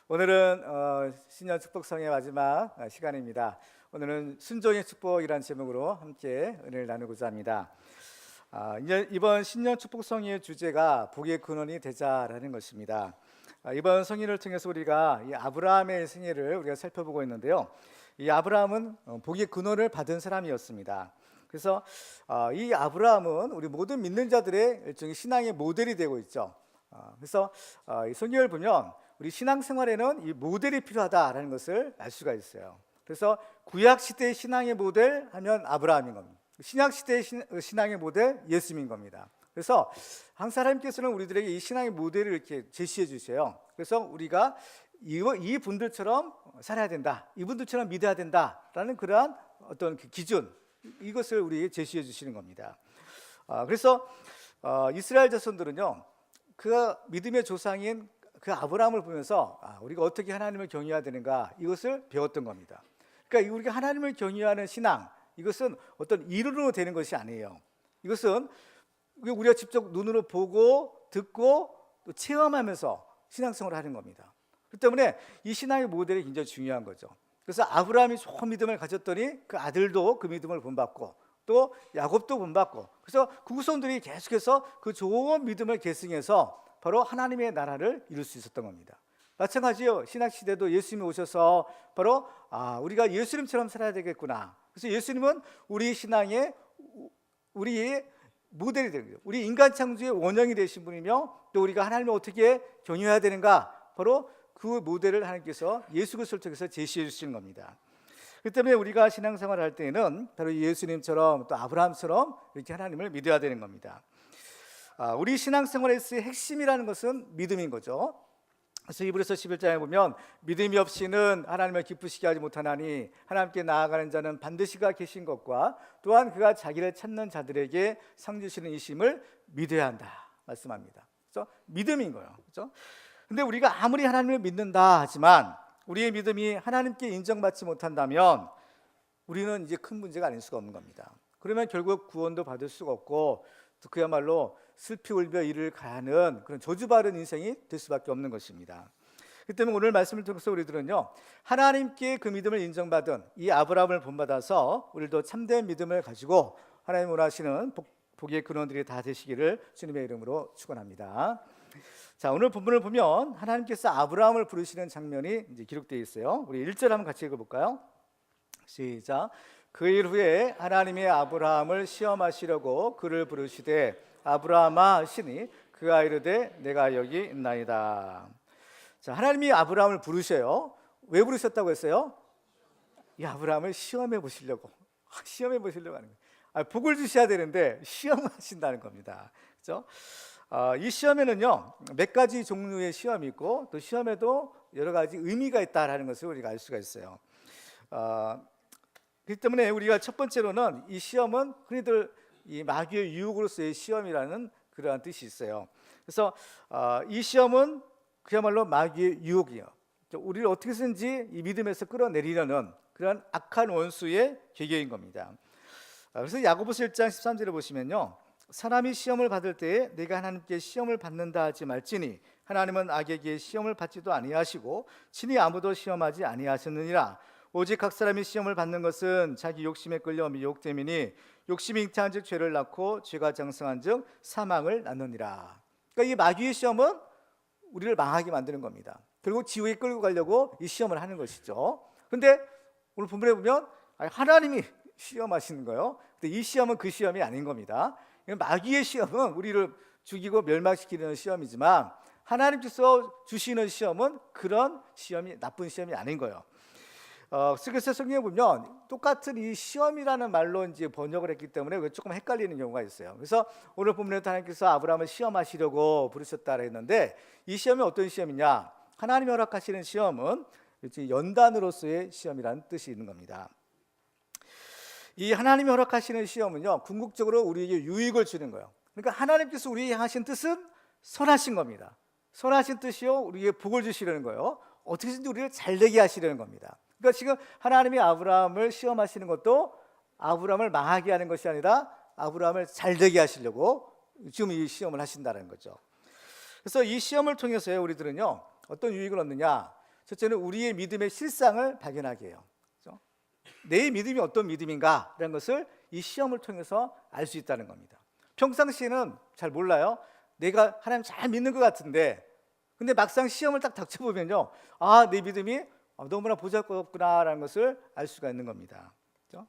오늘은 신년 축복성의 마지막 시간입니다. 오늘은 순종의 축복이라는 제목으로 함께 은혜를 나누고자 합니다. 이제 이번 신년 축복성의 주제가 복의 근원이 되자라는 것입니다. 이번 성인을 통해서 우리가 이 아브라함의 생애를 우리가 살펴보고 있는데요. 이 아브라함은 복의 근원을 받은 사람이었습니다. 그래서 이 아브라함은 우리 모든 믿는 자들의 일종의 신앙의 모델이 되고 있죠. 그래서 이 성경을 보면 우리 신앙생활에는 이 모델이 필요하다라는 것을 알 수가 있어요. 그래서 구약 시대의 신앙의 모델 하면 아브라함인 겁니다. 신약 시대의 신앙의 모델 예수님인 겁니다. 그래서 항상 하나님께서는 우리들에게 이 신앙의 모델을 이렇게 제시해 주세요. 그래서 우리가 이 분들처럼 살아야 된다, 이분들처럼 믿어야 된다라는 그러한 어떤 그 기준, 이것을 우리에게 제시해 주시는 겁니다. 그래서 이스라엘 자손들은요, 그 믿음의 조상인 그 아브라함을 보면서 우리가 어떻게 하나님을 경외해야 되는가, 이것을 배웠던 겁니다. 그러니까 우리가 하나님을 경외하는 신앙, 이것은 어떤 이론으로 되는 것이 아니에요. 이것은 우리가 직접 눈으로 보고 듣고 또 체험하면서 신앙생활을 하는 겁니다. 그렇기 때문에 이 신앙의 모델이 굉장히 중요한 거죠. 그래서 아브라함이 좋은 믿음을 가졌더니 그 아들도 그 믿음을 본받고 또 야곱도 본받고, 그래서 그 후손들이 계속해서 그 좋은 믿음을 계승해서 바로 하나님의 나라를 이룰 수 있었던 겁니다. 마찬가지요, 신약시대도 예수님이 오셔서 바로 우리가 예수님처럼 살아야 되겠구나. 그래서 예수님은 우리 신앙의 우리의 모델이 되는 거예요. 우리 인간 창조의 원형이 되신 분이며, 또 우리가 하나님을 어떻게 경외해야 되는가, 바로 그 모델을 하나님께서 예수 그리스도를 통해서 제시해 주시는 겁니다. 그렇기 때문에 우리가 신앙생활을 할 때에는 바로 예수님처럼 또 아브라함처럼 이렇게 하나님을 믿어야 되는 겁니다. 우리 신앙생활에서의 핵심이라는 것은 믿음인 거죠. 그래서 히브리서 11장에 보면 믿음이 없이는 하나님을 기쁘시게 하지 못하나니 하나님께 나아가는 자는 반드시 그가 계신 것과 또한 그가 자기를 찾는 자들에게 상 주시는 이심을 믿어야 한다 말씀합니다. 그렇죠? 믿음인 거예요. 그렇죠? 근데 우리가 아무리 하나님을 믿는다 하지만 우리의 믿음이 하나님께 인정받지 못한다면 우리는 이제 큰 문제가 아닐 수가 없는 겁니다. 그러면 결국 구원도 받을 수가 없고, 또 그야말로 슬피 울며 이를 가는 그런 저주받은 인생이 될 수밖에 없는 것입니다. 그렇기 때문에 오늘 말씀을 통해서 우리들은요, 하나님께 그 믿음을 인정받은 이 아브라함을 본받아서 우리도 참된 믿음을 가지고 하나님 원하시는 복의 근원들이 다 되시기를 주님의 이름으로 축원합니다. 자, 오늘 본문을 보면 하나님께서 아브라함을 부르시는 장면이 이제 기록되어 있어요. 우리 1절 한번 같이 읽어볼까요? 시작. 그 일 후에 하나님의 아브라함을 시험하시려고 그를 부르시되 아브라함아 하시니 그가 이르되 내가 여기 있나이다. 자, 하나님이 아브라함을 부르셔요. 왜 부르셨다고 했어요? 이 아브라함을 시험해 보시려고 하는 거예요. 복을 주셔야 되는데 시험하신다는 겁니다. 그렇죠? 이 시험에는요, 몇 가지 종류의 시험이 있고, 또 시험에도 여러 가지 의미가 있다라는 것을 우리가 알 수가 있어요. 그렇기 때문에 우리가 첫 번째로는 이 시험은 흔히들 이 마귀의 유혹으로서의 시험이라는 그러한 뜻이 있어요. 그래서 이 시험은 그야말로 마귀의 유혹이에요. 우리를 어떻게든지 이 믿음에서 끌어내리려는 그런 악한 원수의 계계인 겁니다. 그래서 야고보서 1장 13절에 보시면요, 사람이 시험을 받을 때에 내가 하나님께 시험을 받는다 하지 말지니 하나님은 악에게 시험을 받지도 아니하시고 친히 아무도 시험하지 아니하셨느니라. 오직 각 사람이 시험을 받는 것은 자기 욕심에 끌려 미혹됨이니 욕심이 잉태한즉 죄를 낳고 죄가 장성한즉 사망을 낳느니라. 그러니까 이 마귀의 시험은 우리를 망하게 만드는 겁니다. 결국 지옥에 끌고 가려고 이 시험을 하는 것이죠. 그런데 오늘 본문에 보면 하나님이 시험하시는 거예요. 근데 이 시험은 그 시험이 아닌 겁니다. 마귀의 시험은 우리를 죽이고 멸망시키는 시험이지만 하나님께서 주시는 시험은 그런 시험이 나쁜 시험이 아닌 거예요. 그래서 성경에 보면 똑같은 이 시험이라는 말로 이제 번역을 했기 때문에 조금 헷갈리는 경우가 있어요. 그래서 오늘 본문에도 하나님께서 아브라함을 시험하시려고 부르셨다 했는데, 이 시험이 어떤 시험이냐? 하나님이 허락하시는 시험은 연단으로서의 시험이라는 뜻이 있는 겁니다. 이 하나님이 허락하시는 시험은요, 궁극적으로 우리에게 유익을 주는 거예요. 그러니까 하나님께서 우리에게 하신 뜻은 선하신 겁니다. 선하신 뜻이요, 우리에게 복을 주시려는 거예요. 어떻게든지 우리를 잘되게 하시려는 겁니다. 그러니까 지금 하나님이 아브라함을 시험하시는 것도 아브라함을 망하게 하는 것이 아니라 아브라함을 잘되게 하시려고 지금 이 시험을 하신다는 거죠. 그래서 이 시험을 통해서 우리들은요, 어떤 유익을 얻느냐? 첫째는 우리의 믿음의 실상을 발견하게 해요. 그렇죠? 내 믿음이 어떤 믿음인가라는 것을 이 시험을 통해서 알 수 있다는 겁니다. 평상시에는 잘 몰라요. 내가 하나님 잘 믿는 것 같은데, 근데 막상 시험을 딱 닥쳐보면요, 아, 내 믿음이 너무나 보잘것없구나라는 것을 알 수가 있는 겁니다. 그렇죠?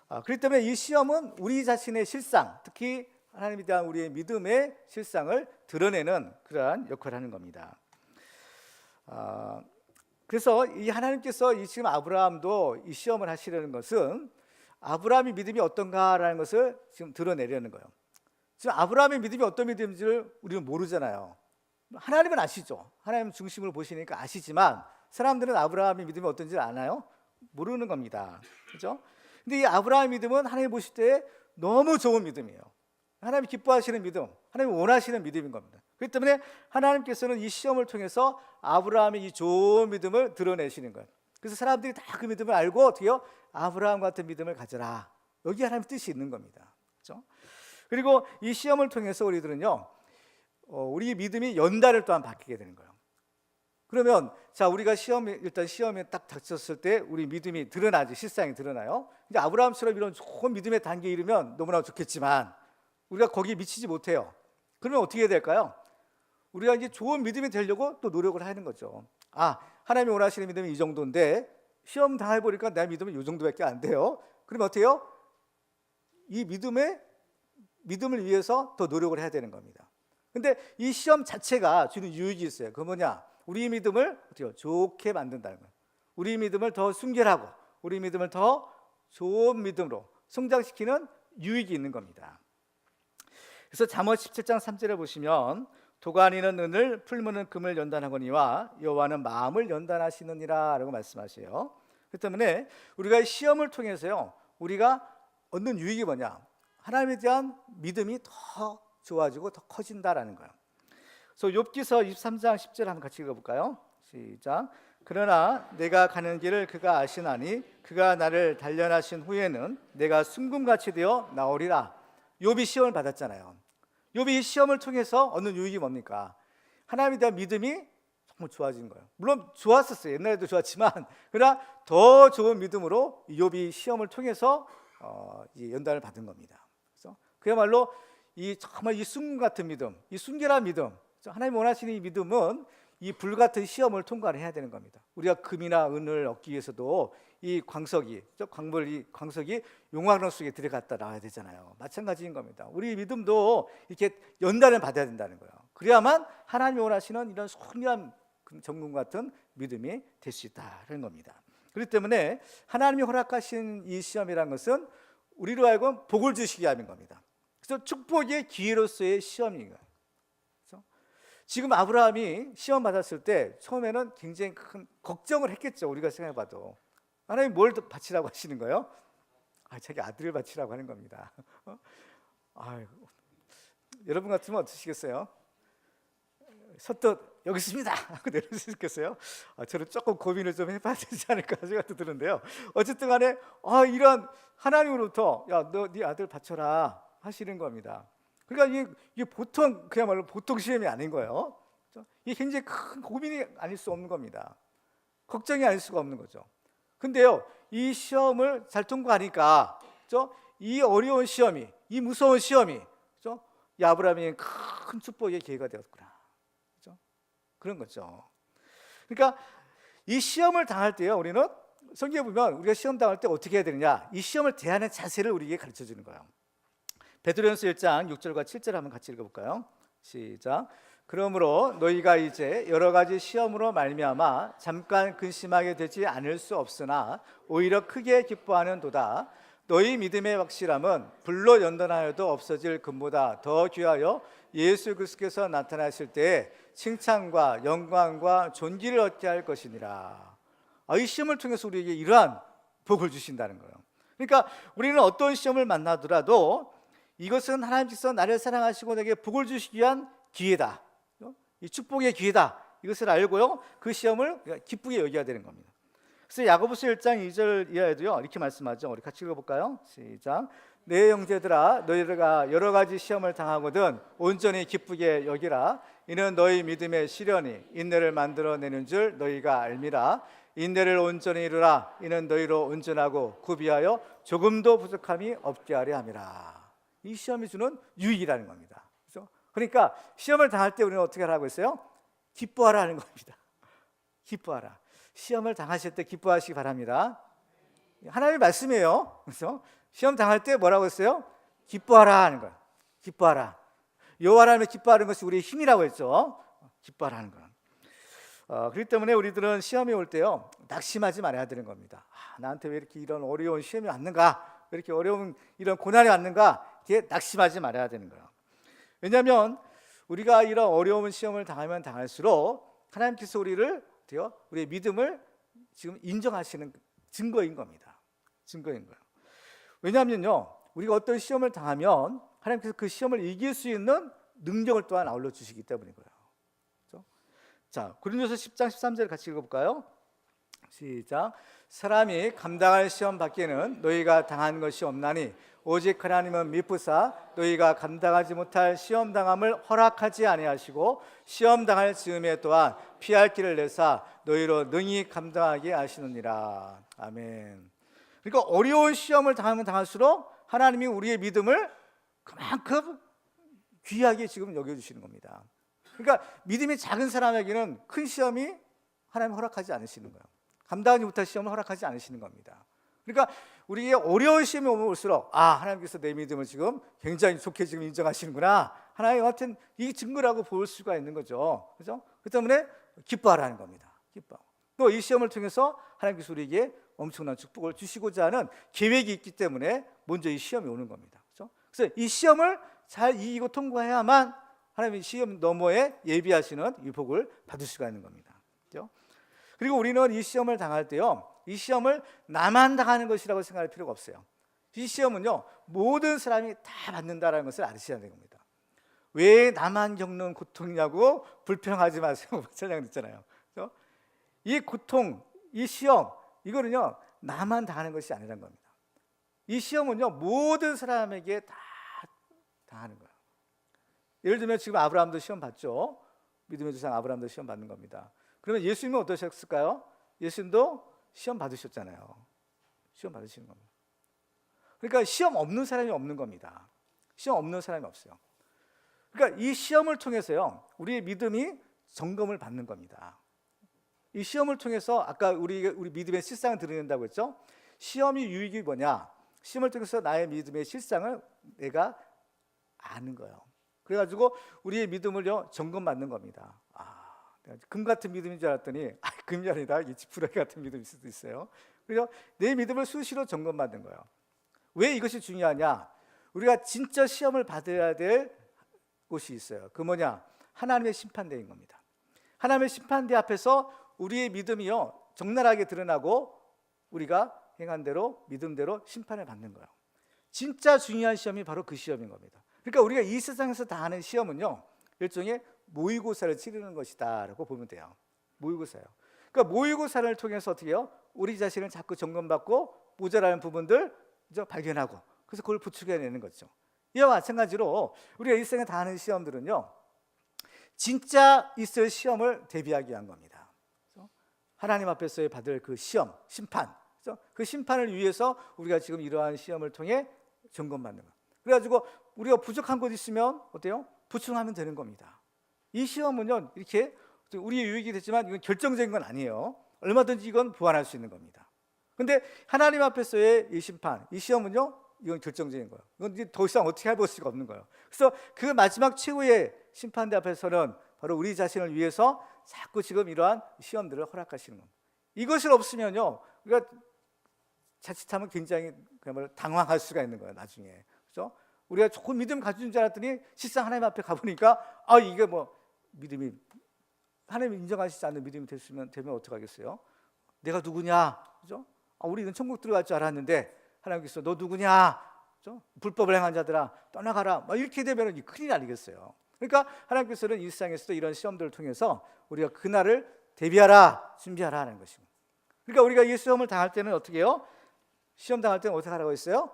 그렇기 때문에 이 시험은 우리 자신의 실상, 특히 하나님에 대한 우리의 믿음의 실상을 드러내는 그러한 역할을 하는 겁니다. 그래서 이 하나님께서 이 지금 아브라함도 이 시험을 하시려는 것은 아브라함의 믿음이 어떤가라는 것을 지금 드러내려는 거예요. 지금 아브라함의 믿음이 어떤 믿음인지를 우리는 모르잖아요. 하나님은 아시죠. 하나님 중심으로 보시니까 아시지만 사람들은 아브라함의 믿음이 어떤지 아나요? 모르는 겁니다. 그렇죠? 근데 이 아브라함의 믿음은 하나님 보실 때 너무 좋은 믿음이에요. 하나님이 기뻐하시는 믿음, 하나님이 원하시는 믿음인 겁니다. 그렇기 때문에 하나님께서는 이 시험을 통해서 아브라함의 이 좋은 믿음을 드러내시는 거예요. 그래서 사람들이 다 그 믿음을 알고 어떻게요? 아브라함 같은 믿음을 가져라. 여기 하나님의 뜻이 있는 겁니다. 그렇죠? 그리고 이 시험을 통해서 우리들은요, 우리 믿음이 연단을 또한 받게 되는 거예요. 그러면 자, 우리가 일단 시험에 딱 닥쳤을 때 우리 믿음이 드러나지, 실상이 드러나요. 이제 아브라함처럼 이런 좋은 믿음의 단계에 이르면 너무나 좋겠지만 우리가 거기에 미치지 못해요. 그러면 어떻게 해야 될까요? 우리가 이제 좋은 믿음이 되려고 또 노력을 하는 거죠. 하나님이 원하시는 믿음이 이 정도인데 시험 당해보니까 내 믿음은 이 정도밖에 안 돼요. 그러면 어떻게 해요? 이 믿음을 위해서 더 노력을 해야 되는 겁니다. 근데 이 시험 자체가 주는 유익이 있어요. 그 뭐냐? 우리 믿음을 어떻게 좋게 만든다는 거예요. 우리 믿음을 더 순결하고 우리 믿음을 더 좋은 믿음으로 성장시키는 유익이 있는 겁니다. 그래서 잠언 17장 3절에 보시면 도가니는 은을, 풀무는 금을 연단하거니와 여호와는 마음을 연단하시느니라 라고 말씀하세요. 그렇기 때문에 우리가 시험을 통해서요, 우리가 얻는 유익이 뭐냐? 하나님에 대한 믿음이 더 좋아지고 더 커진다라는 거예요. 그래서 욥기서 23장 10절 한번 같이 읽어볼까요? 시작. 그러나 내가 가는 길을 그가 아시나니 그가 나를 단련하신 후에는 내가 순금같이 되어 나오리라. 욥이 시험을 받았잖아요. 욥이 이 시험을 통해서 얻는 유익이 뭡니까? 하나님에 대한 믿음이 정말 좋아진 거예요. 물론 좋았었어요. 옛날에도 좋았지만 그러나 더 좋은 믿음으로 욥이 시험을 통해서 연단을 받은 겁니다. 그래서 그야말로 정말 이 순금 같은 믿음, 이 순결한 믿음, 하나님 원하시는 이 믿음은 이 불같은 시험을 통과를 해야 되는 겁니다. 우리가 금이나 은을 얻기 위해서도 이 광석이 용광로 속에 들어갔다 나와야 되잖아요. 마찬가지인 겁니다. 우리 믿음도 이렇게 연단을 받아야 된다는 거예요. 그래야만 하나님이 원하시는 이런 순결한 정금 같은 믿음이 될 수 있다는 겁니다. 그렇기 때문에 하나님이 허락하신 이 시험이라는 것은 우리로 하여금 복을 주시게 하는 겁니다. 그래서 축복의 기회로서의 시험인 거예요. 지금 아브라함이 시험 받았을 때 처음에는 굉장히 큰 걱정을 했겠죠. 우리가 생각해봐도 하나님 뭘 바치라고 하시는 거예요? 자기 아들을 바치라고 하는 겁니다. 여러분 같으면 어떠시겠어요? 서뜻 여기 있습니다 하고 내릴 수 있겠어요? 저는 조금 고민을 좀 해봐야 되지 않을까 생각도 드는데요. 어쨌든 간에 이런 하나님으로부터 너 네 아들 바쳐라 하시는 겁니다. 그러니까 이게 그야말로 보통 시험이 아닌 거예요. 이게 굉장히 큰 고민이 아닐 수 없는 겁니다. 걱정이 아닐 수가 없는 거죠. 근데요, 이 시험을 잘 통과하니까 이 어려운 시험이, 이 무서운 시험이 이 아브라함에게 큰 축복의 기회가 되었구나. 그런 거죠. 그러니까 이 시험을 당할 때요, 우리는 성경에 보면 우리가 시험 당할 때 어떻게 해야 되느냐, 이 시험을 대하는 자세를 우리에게 가르쳐 주는 거예요. 베드로전서 1장 6절과 7절 한번 같이 읽어볼까요? 시작. 그러므로 너희가 이제 여러 가지 시험으로 말미암아 잠깐 근심하게 되지 않을 수 없으나 오히려 크게 기뻐하는도다. 너희 믿음의 확실함은 불로 연단하여도 없어질 금보다 더 귀하여 예수 그리스도께서 나타나실 때에 칭찬과 영광과 존귀를 얻게 할 것이니라. 이 시험을 통해서 우리에게 이러한 복을 주신다는 거예요. 그러니까 우리는 어떤 시험을 만나더라도 이것은 하나님께서 나를 사랑하시고 내게 복을 주시기 위한 기회다, 이 축복의 기회다, 이것을 알고요, 그 시험을 기쁘게 여겨야 되는 겁니다. 그래서 야고보서 1장 2절 이하에도요 이렇게 말씀하죠. 우리 같이 읽어볼까요? 시작. 내 형제들아, 너희가 여러 가지 시험을 당하거든 온전히 기쁘게 여기라. 이는 너희 믿음의 시련이 인내를 만들어내는 줄 너희가 알미라. 인내를 온전히 이루라. 이는 너희로 온전하고 구비하여 조금도 부족함이 없게 하려 함이라. 이 시험이 주는 유익이라는 겁니다. 그렇죠? 그러니까 시험을 당할 때 우리는 어떻게 하라고 했어요? 기뻐하라는 겁니다. 기뻐하라. 시험을 당하실 때 기뻐하시기 바랍니다. 하나님의 말씀이에요. 그래서 시험 당할 때 뭐라고 했어요? 기뻐하라 하는 거예요. 기뻐하라. 여호와 하나님을 기뻐하는 것이 우리의 힘이라고 했죠. 기뻐하라는 거예요. 그렇기 때문에 우리들은 시험이 올 때요 낙심하지 말아야 되는 겁니다. 나한테 왜 이렇게 이런 어려운 시험이 왔는가? 왜 이렇게 어려운 이런 고난이 왔는가? 이게 낙심하지 말아야 되는 거예요. 왜냐하면 우리가 이런 어려운 시험을 당하면 당할수록 하나님께서 우리의 믿음을 지금 인정하시는 증거인 겁니다. 증거인 거예요. 왜냐하면요, 우리가 어떤 시험을 당하면 하나님께서 그 시험을 이길 수 있는 능력을 또한 아울러 주시기 때문인 거예요. 그렇죠? 자, 고린도서 10장 13절 같이 읽어볼까요? 시작. 사람이 감당할 시험 밖에는 너희가 당한 것이 없나니 오직 하나님은 미쁘사 너희가 감당하지 못할 시험 당함을 허락하지 아니하시고 시험 당할 즈음에 또한 피할 길을 내사 너희로 능히 감당하게 하시느니라. 아멘. 그러니까 어려운 시험을 당하면 당할수록 하나님이 우리의 믿음을 그만큼 귀하게 지금 여겨주시는 겁니다. 그러니까 믿음이 작은 사람에게는 큰 시험이 하나님이 허락하지 않으시는 거예요. 감당하지 못할 시험을 허락하지 않으시는 겁니다. 그러니까 우리에게 어려운 시험이 오면 올수록 하나님께서 내 믿음을 지금 굉장히 좋게 지금 인정하시는구나. 하나님 같은 이 증거라고 볼 수가 있는 거죠. 그렇죠? 그 때문에 기뻐하라는 겁니다. 기뻐. 또 이 시험을 통해서 하나님께서 우리에게 엄청난 축복을 주시고자 하는 계획이 있기 때문에 먼저 이 시험이 오는 겁니다. 그렇죠? 그래서 이 시험을 잘 이기고 통과해야만 하나님의 시험 너머에 예비하시는 이 복을 받을 수가 있는 겁니다. 그렇죠? 그리고 우리는 이 시험을 당할 때요, 이 시험을 나만 당하는 것이라고 생각할 필요가 없어요. 이 시험은요, 모든 사람이 다 받는다라는 것을 아셔야 되는 겁니다. 왜 나만 겪는 고통이냐고 불평하지 마세요. 찬양 듣잖아요. 그렇죠? 이 고통, 이 시험, 이거는요 나만 당하는 것이 아니라는 겁니다. 이 시험은요 모든 사람에게 다 당하는 거예요. 예를 들면 지금 아브라함도 시험 받죠. 믿음의 조상 아브라함도 시험 받는 겁니다. 그러면 예수님은 어떠셨을까요? 예수님도 시험 받으셨잖아요. 시험 받으시는 겁니다. 그러니까 시험 없는 사람이 없는 겁니다. 시험 없는 사람이 없어요. 그러니까 이 시험을 통해서요 우리의 믿음이 점검을 받는 겁니다. 이 시험을 통해서 아까 우리 믿음의 실상을 드러낸다고 했죠. 시험이 유익이 뭐냐? 시험을 통해서 나의 믿음의 실상을 내가 아는 거예요. 그래가지고 우리의 믿음을요 점검받는 겁니다. 내가 금 같은 믿음인 줄 알았더니 금이 아니다. 이 지푸라기 같은 믿음일 수도 있어요. 그래서 내 믿음을 수시로 점검받는 거예요. 왜 이것이 중요하냐? 우리가 진짜 시험을 받아야 될 곳이 있어요. 그 뭐냐? 하나님의 심판대인 겁니다. 하나님의 심판대 앞에서 우리의 믿음이요 적나라하게 드러나고 우리가 행한 대로 믿음대로 심판을 받는 거예요. 진짜 중요한 시험이 바로 그 시험인 겁니다. 그러니까 우리가 이 세상에서 다 하는 시험은요 일종의 모의고사를 치르는 것이다라고 보면 돼요. 모의고사예요. 그러니까 모의고사를 통해서 어떻게 해요? 우리 자신을 자꾸 점검받고 모자라는 부분들 이제 발견하고 그래서 그걸 부추겨내는 거죠. 이와 마찬가지로 우리가 일생에 다 하는 시험들은요 진짜 있을 시험을 대비하기 위한 겁니다. 하나님 앞에서 받을 그 시험, 심판, 그 심판을 위해서 우리가 지금 이러한 시험을 통해 점검받는 거. 그래가지고 우리가 부족한 것 있으면 어때요? 보충하면 되는 겁니다. 이 시험은요 이렇게 우리의 유익이 됐지만 이건 결정적인 건 아니에요. 얼마든지 이건 보완할 수 있는 겁니다. 근데 하나님 앞에서의 이 심판, 이 시험은요 이건 결정적인 거예요. 이건 이제 더 이상 어떻게 해볼 수가 없는 거예요. 그래서 그 마지막 최후의 심판대 앞에서는 바로 우리 자신을 위해서 자꾸 지금 이러한 시험들을 허락하시는 겁니다. 이것을 없으면요 우리가 자칫하면 굉장히 그야말로 당황할 수가 있는 거예요. 나중에 그렇죠? 우리가 좋은 믿음 가진 줄 알았더니 실상 하나님 앞에 가보니까 이게 뭐 믿음이 하나님이 인정하시지 않는 믿음이 되면 어떡하겠어요? 내가 누구냐? 그죠? 우리는 천국 들어갈 줄 알았는데 하나님께서 너 누구냐? 그죠? 불법을 행한 자들아 떠나가라. 이렇게 되면 큰일 아니겠어요? 그러니까 하나님께서는 이 세상에서도 이런 시험들을 통해서 우리가 그날을 대비하라, 준비하라 하는 것입니다. 그러니까 우리가 이 시험을 당할 때는 어떻게 해요? 시험 당할 때는 어떻게 하라고 했어요?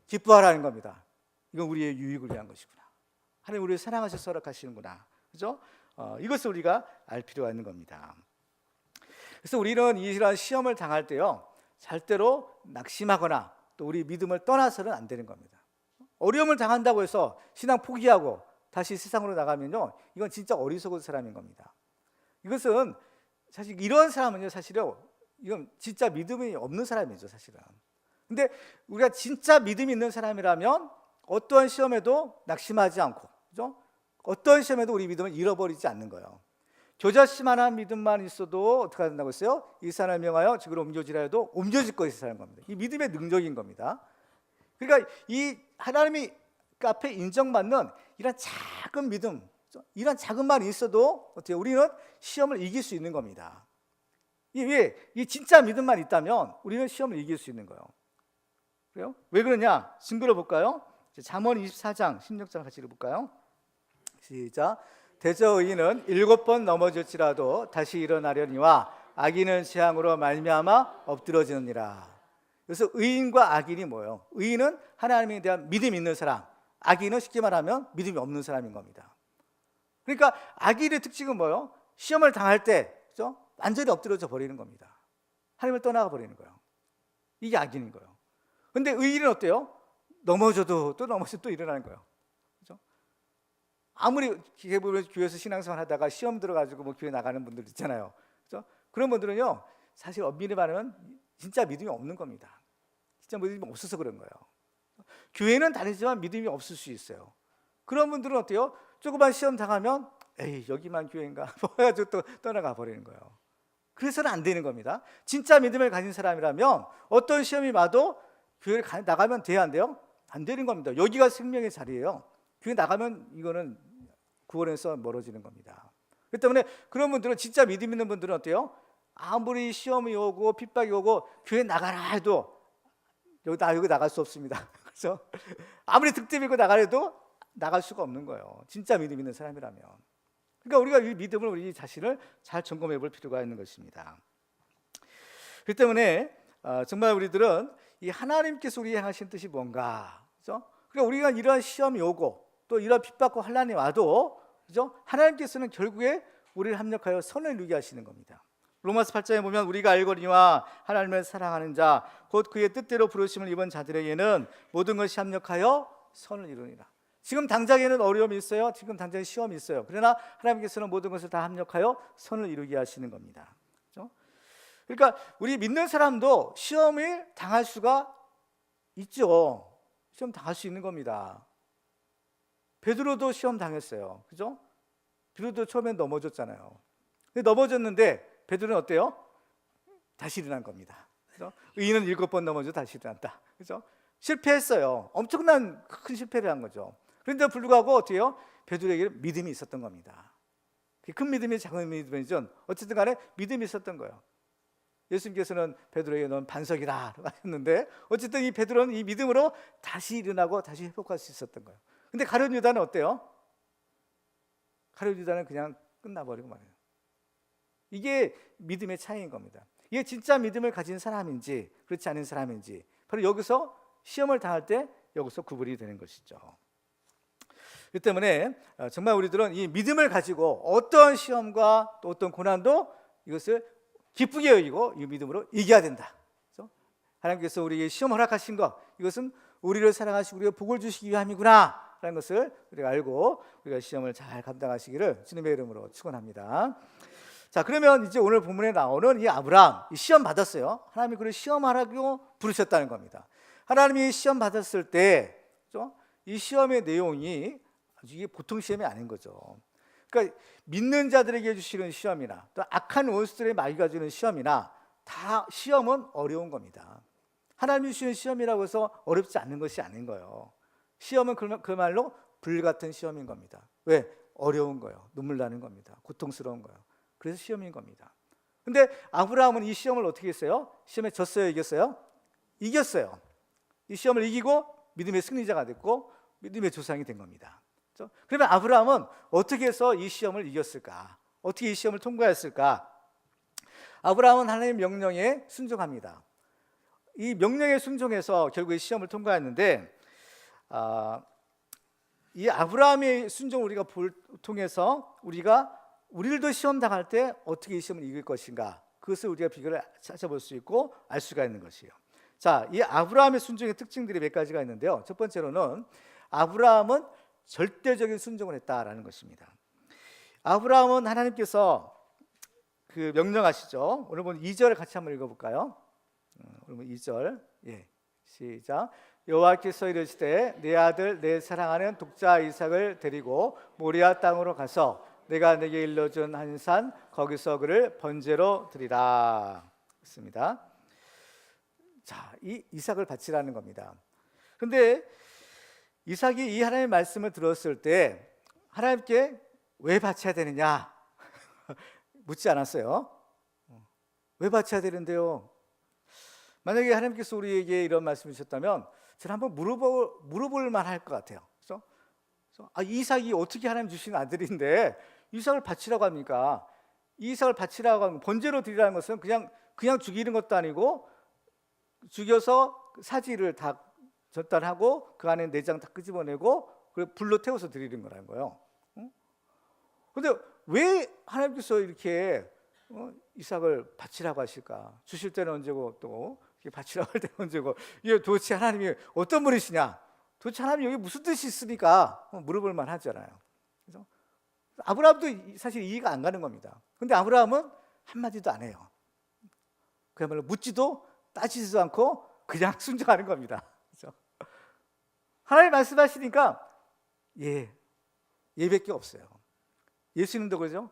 기뻐하라는 겁니다. 이건 우리의 유익을 위한 것이구나. 하나님 우리를 사랑하셔서 허락하시는구나. 그죠? 이것을 우리가 알 필요가 있는 겁니다. 그래서 우리는 이러한 시험을 당할 때요, 절대로 낙심하거나 또 우리 믿음을 떠나서는 안 되는 겁니다. 어려움을 당한다고 해서 신앙 포기하고 다시 세상으로 나가면요, 이건 진짜 어리석은 사람인 겁니다. 이것은 사실 이런 사람은요, 사실은 이건 진짜 믿음이 없는 사람이죠, 사실은. 근데 우리가 진짜 믿음이 있는 사람이라면 어떠한 시험에도 낙심하지 않고, 그죠? 어떤 시험에도 우리 믿음을 잃어버리지 않는 거예요. 겨자씨만한 믿음만 있어도 어떻게 한다고 했어요? 이 산을 명하여 저기로 옮겨지라 해도 옮겨질 것이라는 겁니다. 이 믿음의 능력인 겁니다. 그러니까 이 하나님이 그 앞에 인정받는 이런 작은 믿음, 이런 작은 말이 있어도 어떻게 우리는 시험을 이길 수 있는 겁니다. 이 진짜 믿음만 있다면 우리는 시험을 이길 수 있는 거예요. 그래요? 왜 그러냐? 증거를 볼까요? 잠언 24장 16절 같이 읽어볼까요? 시작. 대저 의인은 7번 넘어질지라도 다시 일어나려니와 악인은 재앙으로 말미암아 엎드러지느니라. 그래서 의인과 악인이 뭐예요? 의인은 하나님에 대한 믿음이 있는 사람, 악인은 쉽게 말하면 믿음이 없는 사람인 겁니다. 그러니까 악인의 특징은 뭐예요? 시험을 당할 때, 그죠? 완전히 엎드러져 버리는 겁니다. 하나님을 떠나가 버리는 거예요. 이게 악인인 거예요. 근데 의인은 어때요? 넘어져도 또 넘어져도 또 일어나는 거예요. 그죠? 아무리 교회에서 신앙생활 하다가 시험 들어가지고 뭐 교회 나가는 분들 있잖아요. 그죠? 그런 분들은요, 사실 엄밀히 말하면 진짜 믿음이 없는 겁니다. 진짜 믿음이 없어서 그런 거예요. 교회는 다니지만 믿음이 없을 수 있어요. 그런 분들은 어때요? 조그만 시험 당하면 에이 여기만 교회인가 뭐 해가지고 또 떠나가 버리는 거예요. 그래서는 안 되는 겁니다. 진짜 믿음을 가진 사람이라면 어떤 시험이 와도 교회를 나가면 돼야 안 돼요? 안 되는 겁니다. 여기가 생명의 자리예요. 교회 나가면 이거는 구원에서 멀어지는 겁니다. 그렇기 때문에 그런 분들은, 진짜 믿음 있는 분들은 어때요? 아무리 시험이 오고 핍박이 오고 교회 나가라 해도 여기 나갈 수 없습니다. 그렇죠? 아무리 득점 있고 나가래도 나갈 수가 없는 거예요. 진짜 믿음 있는 사람이라면. 그러니까 우리가 이 믿음을, 우리 자신을 잘 점검해 볼 필요가 있는 것입니다. 그렇기 때문에 정말 우리들은 이 하나님께서 우리에게 행하신 뜻이 뭔가, 그렇죠? 그러니까 우리가 이러한 시험이 오고 또 이러한 핍박과 환난이 와도, 그렇죠? 하나님께서는 결국에 우리를 합력하여 선을 이루게 하시는 겁니다. 로마서 8장에 보면 우리가 알거니와 하나님을 사랑하는 자 곧 그의 뜻대로 부르심을 입은 자들에게는 모든 것이 합력하여 선을 이루니라. 지금 당장에는 어려움이 있어요. 지금 당장에 시험이 있어요. 그러나 하나님께서는 모든 것을 다 합력하여 선을 이루게 하시는 겁니다. 그렇죠? 그러니까 우리 믿는 사람도 시험을 당할 수가 있죠. 시험 당할 수 있는 겁니다. 베드로도 시험 당했어요. 그죠? 베드로도 처음엔 넘어졌잖아요. 근데 넘어졌는데 베드로는 어때요? 다시 일어난 겁니다. 그죠? 의인은 7번 넘어져 다시 일어났다. 그죠? 실패했어요. 엄청난 큰 실패를 한 거죠. 그런데 불구하고 어떻게 해요? 베드로에게 믿음이 있었던 겁니다. 큰 믿음이 작은 믿음이죠. 어쨌든 간에 믿음이 있었던 거예요. 예수님께서는 베드로에게 넌 반석이다 하셨는데 어쨌든 이 베드로는 이 믿음으로 다시 일어나고 다시 회복할 수 있었던 거예요. 근데 가룟 유다는 어때요? 가룟 유다는 그냥 끝나버리고 말해요. 이게 믿음의 차이인 겁니다. 이게 진짜 믿음을 가진 사람인지 그렇지 않은 사람인지 바로 여기서 시험을 당할 때 여기서 구분이 되는 것이죠. 그렇기 때문에 정말 우리들은 이 믿음을 가지고 어떤 시험과 또 어떤 고난도 이것을 기쁘게 여기고 이 믿음으로 이겨야 된다. 그렇죠? 하나님께서 우리에게 시험 허락하신 것, 이것은 우리를 사랑하시고 우리가 복을 주시기 위함이구나 라는 것을 우리가 알고 우리가 시험을 잘 감당하시기를 주님의 이름으로 축원합니다. 자, 그러면 이제 오늘 본문에 나오는 이 아브라함, 이 시험 받았어요. 하나님이 그를 시험하라고 부르셨다는 겁니다. 하나님이 시험 받았을 때, 그렇죠? 이 시험의 내용이 아주 이게 보통 시험이 아닌 거죠. 그러니까 믿는 자들에게 주시는 시험이나 또 악한 원수들의 마귀가 주는 시험이나 다 시험은 어려운 겁니다. 하나님이 주시는 시험이라고 해서 어렵지 않는 것이 아닌 거예요. 시험은 그 말로 불같은 시험인 겁니다. 왜? 어려운 거예요. 눈물 나는 겁니다. 고통스러운 거예요. 그래서 시험인 겁니다. 근데 아브라함은 이 시험을 어떻게 했어요? 시험에 졌어요? 이겼어요? 이겼어요. 이 시험을 이기고 믿음의 승리자가 됐고 믿음의 조상이 된 겁니다. 그렇죠? 그러면 아브라함은 어떻게 해서 이 시험을 이겼을까? 어떻게 이 시험을 통과했을까? 아브라함은 하나님의 명령에 순종합니다. 이 명령에 순종해서 결국에 시험을 통과했는데, 이 아브라함의 순종을 우리가 통해서 우리들도 시험 당할 때 어떻게 이 시험을 이길 것인가, 그것을 우리가 비결을 찾아볼 수 있고 알 수가 있는 것이에요. 자, 이 아브라함의 순종의 특징들이 몇 가지가 있는데요. 첫 번째로는 아브라함은 절대적인 순종을 했다라는 것입니다. 아브라함은 하나님께서 그 명령하시죠. 오늘 본 2절을 같이 한번 읽어볼까요? 오늘 본 2절, 시작. 여호와께서 이르시되 내 아들 내 사랑하는 독자 이삭을 데리고 모리아 땅으로 가서 내가 내게 일러준 한 산 거기서 그를 번제로 드리라 했습니다. 자, 이 이삭을 바치라는 겁니다. 그런데 이삭이 이 하나님의 말씀을 들었을 때 하나님께 왜 바쳐야 되느냐 묻지 않았어요. 왜 바쳐야 되는데요? 만약에 하나님께서 우리에게 이런 말씀을 주셨다면 저는 한번 물어볼 만할 것 같아요. 그래서 이삭이 어떻게 하나님 주신 아들인데 이삭을 바치라고 합니까? 이삭을 바치라고 하면 번제로 드리라는 것은 그냥 죽이는 것도 아니고 죽여서 사지를 다 전달하고 그 안에 내장 다 끄집어내고 그리고 불로 태워서 드리는 거라는 거예요. 그런데 왜 하나님께서 이렇게 이삭을 바치라고 하실까? 주실 때는 언제고 또 바치라고 할 때는 언제고, 이게 도대체 하나님이 어떤 분이시냐? 도대체 하나님 여기 무슨 뜻이 있으니까 물어볼 만하잖아요. 그래서 아브라함도 사실 이해가 안 가는 겁니다. 근데 아브라함은 한마디도 안 해요. 그야말로 묻지도 따지지도 않고 그냥 순종하는 겁니다. 그렇죠? 하나님 말씀하시니까 예밖에 없어요. 예수님도 그러죠.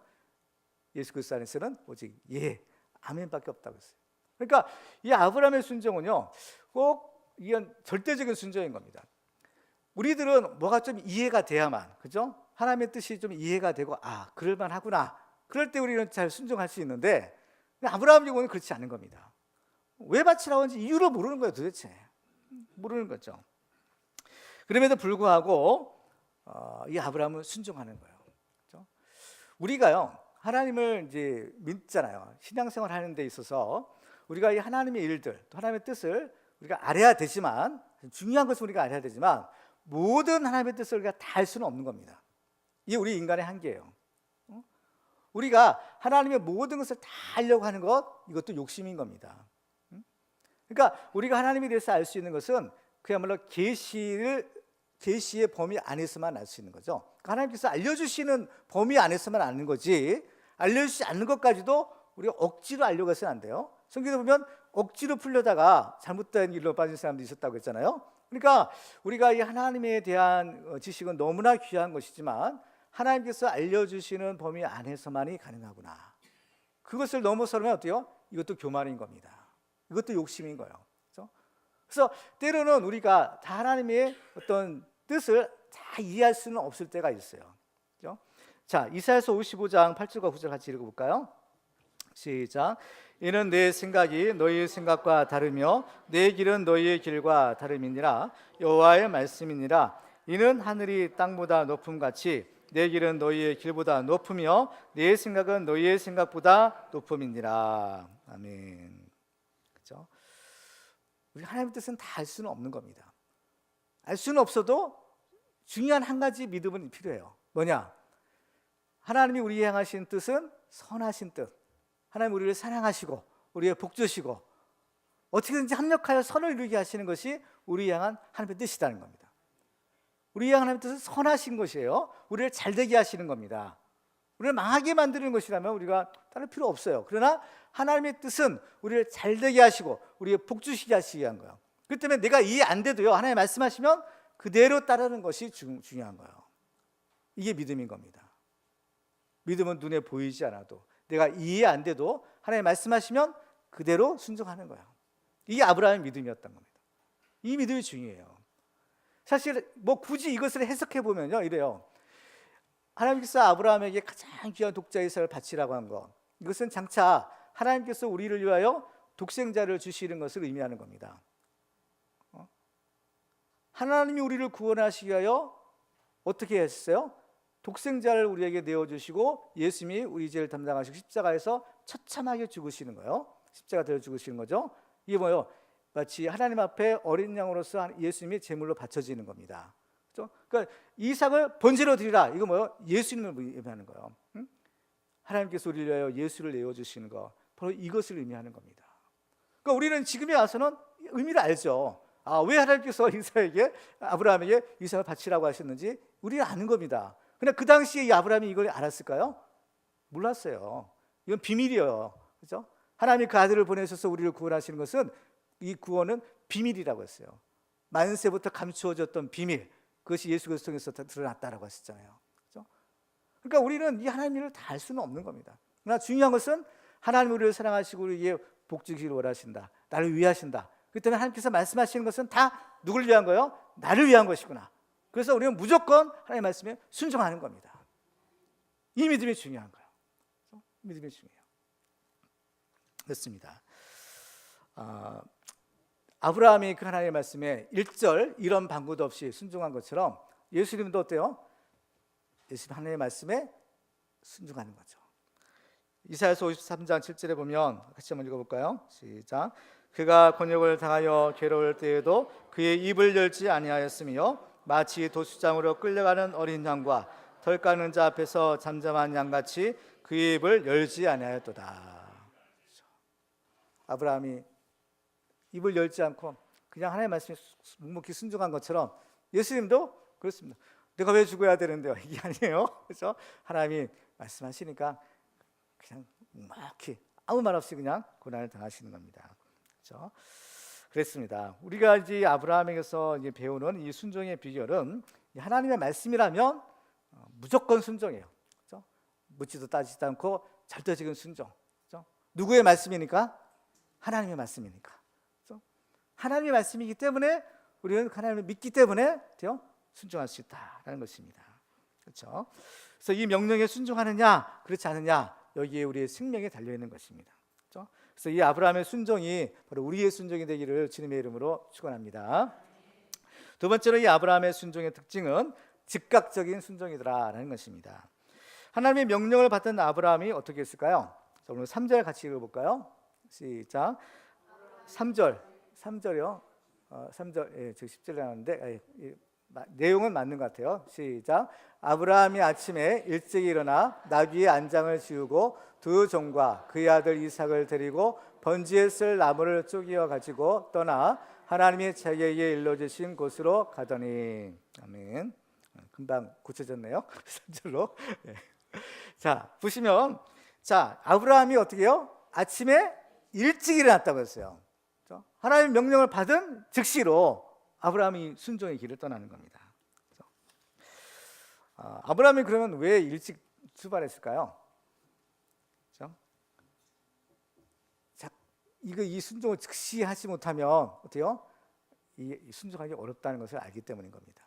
예수 그리스도 안에서는 오직 아멘밖에 없다고 했어요. 그러니까 이 아브라함의 순종은요, 꼭 이건 절대적인 순종인 겁니다. 우리들은 뭐가 좀 이해가 돼야만, 그죠? 하나님의 뜻이 좀 이해가 되고 그럴만 하구나, 그럴 때 우리는 잘 순종할 수 있는데, 아브라함 경우는 그렇지 않은 겁니다. 왜 바치라고 하는지 이유를 모르는 거예요. 도대체 모르는 거죠. 그럼에도 불구하고 이 아브라함은 순종하는 거예요. 그렇죠? 우리가요, 하나님을 이제 믿잖아요. 신앙생활 하는 데 있어서 우리가 이 하나님의 일들, 또 하나님의 뜻을 우리가 알아야 되지만, 중요한 것은 우리가 알아야 되지만 모든 하나님의 뜻을 우리가 다 알 수는 없는 겁니다. 이게 우리 인간의 한계예요. 우리가 하나님의 모든 것을 다 알려고 하는 것, 이것도 욕심인 겁니다. 그러니까 우리가 하나님에 대해서 알 수 있는 것은 그야말로 계시의 범위 안에서만 알 수 있는 거죠. 그러니까 하나님께서 알려주시는 범위 안에서만 아는 거지, 알려주시지 않는 것까지도 우리가 억지로 알려고 해서는 안 돼요. 성경에 보면 억지로 풀려다가 잘못된 길로 빠진 사람도 있었다고 했잖아요. 그러니까 우리가 이 하나님에 대한 지식은 너무나 귀한 것이지만 하나님께서 알려주시는 범위 안에서만이 가능하구나, 그것을 넘어서면 어때요? 이것도 교만인 겁니다. 이것도 욕심인 거예요. 그렇죠? 그래서 때로는 우리가 다 하나님의 어떤 뜻을 다 이해할 수는 없을 때가 있어요. 그렇죠? 자, 이사야서 55장 8절과 9절 같이 읽어볼까요? 시작. 이는 내 생각이 너희의 생각과 다르며 내 길은 너희의 길과 다름이니라. 여호와의 말씀이니라. 이는 하늘이 땅보다 높음같이 내 길은 너희의 길보다 높으며 내 생각은 너희의 생각보다 높음이니라. 아멘. 그렇죠? 우리 하나님의 뜻은 다 알 수는 없는 겁니다. 알 수는 없어도 중요한 한 가지 믿음은 필요해요. 뭐냐? 하나님이 우리에 향하신 뜻은 선하신 뜻. 하나님 우리를 사랑하시고 우리의 복 주시고 어떻게든지 합력하여 선을 이루게 하시는 것이 우리 향한 하나님의 뜻이라는 겁니다. 우리 향한 하나님의 뜻은 선하신 것이에요. 우리를 잘되게 하시는 겁니다. 우리를 망하게 만드는 것이라면 우리가 따를 필요 없어요. 그러나 하나님의 뜻은 우리를 잘되게 하시고 우리의 복 주시게 하시기 위한 거예요. 그렇기 때문에 내가 이해 안 돼도요, 하나님 말씀하시면 그대로 따르는 것이 중요한 거예요. 이게 믿음인 겁니다. 믿음은 눈에 보이지 않아도, 내가 이해 안 돼도 하나님 말씀하시면 그대로 순종하는 거예요. 이게 아브라함의 믿음이었던 겁니다. 이 믿음이 중요해요. 사실 굳이 이것을 해석해 보면요, 이래요. 하나님께서 아브라함에게 가장 귀한 독자 이삭을 바치라고 한 것, 이것은 장차 하나님께서 우리를 위하여 독생자를 주시는 것을 의미하는 겁니다. 하나님이 우리를 구원하시기 위하여 어떻게 했어요? 독생자를 우리에게 내어주시고 예수님이 우리 죄를 담당하시고 십자가에서 처참하게 죽으시는 거예요. 십자가 되어 죽으시는 거죠. 이게 뭐예요? 마치 하나님 앞에 어린 양으로서 예수님이 제물로 바쳐지는 겁니다. 그렇죠? 그러니까 이삭을 번제로 드리라. 이거 뭐예요? 예수님을 의미하는 거예요. 응? 하나님께서 우리를 위하여 예수를 내어주시는 거, 바로 이것을 의미하는 겁니다. 그러니까 우리는 지금에 와서는 의미를 알죠. 왜 하나님께서 아브라함에게 이삭을 바치라고 하셨는지 우리는 아는 겁니다. 그러나 그 당시에 이 아브라함이 이걸 알았을까요? 몰랐어요. 이건 비밀이에요. 그렇죠? 하나님이 그 아들을 보내셔서 우리를 구원하시는 것은, 이 구원은 비밀이라고 했어요. 만세부터 감추어졌던 비밀, 그것이 예수 그리스도 통해서 드러났다라고 하셨잖아요. 그렇죠? 그러니까 우리는 이 하나님 일을 다 알 수는 없는 겁니다. 그러나 중요한 것은 하나님 우리를 사랑하시고 우리에게 복 주기를 원하신다, 나를 위하신다. 그렇기 때문에 하나님께서 말씀하시는 것은 다 누구를 위한 거예요? 나를 위한 것이구나. 그래서 우리는 무조건 하나님의 말씀에 순종하는 겁니다. 이 믿음이 중요한 거예요. 믿음이 중요해요. 그렇습니다. 아브라함이 그 하나님의 말씀에 1절 이런 방구도 없이 순종한 것처럼 예수님도 어때요? 예수님 하나님의 말씀에 순종하는 거죠. 이사야서 53장 7절에 보면 같이 한번 읽어볼까요? 시작. 그가 곤욕을 당하여 괴로울 때에도 그의 입을 열지 아니하였으며 마치 도수장으로 끌려가는 어린 양과 덜 까는 자 앞에서 잠잠한 양같이 그의 입을 열지 아니하였도다. 아브라함이 입을 열지 않고 그냥 하나님의 말씀에 묵묵히 순종한 것처럼 예수님도 그렇습니다. 내가 왜 죽어야 되는데요? 이게 아니에요. 그래서 하나님이 말씀하시니까 그냥 묵묵히 아무 말 없이 그냥 고난을 당하시는 겁니다. 그렇죠? 그랬습니다. 우리가 이제 아브라함에게서 이제 배우는 이 순종의 비결은 하나님의 말씀이라면 무조건 순종이에요. 그렇죠? 묻지도 따지지도 않고 절대적인 순종. 그렇죠? 누구의 말씀이니까? 하나님의 말씀이니까. 그렇죠? 하나님의 말씀이기 때문에 우리는 하나님을 믿기 때문에 순종할 수 있다라는 것입니다. 그렇죠? 그래서 이 명령에 순종하느냐, 그렇지 않느냐, 여기에 우리의 생명이 달려 있는 것입니다. 그렇죠? 그래서 이 아브라함의 순종이 바로 우리의 순종이 되기를 주님의 이름으로 축원합니다. 두 번째로 이 아브라함의 순종의 특징은 즉각적인 순종이더라라는 것입니다. 하나님의 명령을 받던 아브라함이 어떻게 했을까요? 자, 오늘 3절 같이 읽어볼까요? 시작. 3절이요. 3절, 예, 저 10절에 나왔는데 내용은 맞는 것 같아요. 시작. 아브라함이 아침에 일찍 일어나 나귀의 안장을 지우고 두 종과 그의 아들 이삭을 데리고 번지에 쓸 나무를 쪼개어 가지고 떠나 하나님이 자기에게 일러주신 곳으로 가더니. 아멘. 금방 고쳐졌네요. 3절로. 네. 자, 보시면 아브라함이 어떻게 해요? 아침에 일찍 일어났다고 했어요. 하나님의 명령을 받은 즉시로 아브라함이 순종의 길을 떠나는 겁니다. 아브라함이 그러면 왜 일찍 출발했을까요? 그렇죠? 자, 이 순종을 즉시 하지 못하면 어때요? 이 순종하기 어렵다는 것을 알기 때문인 겁니다.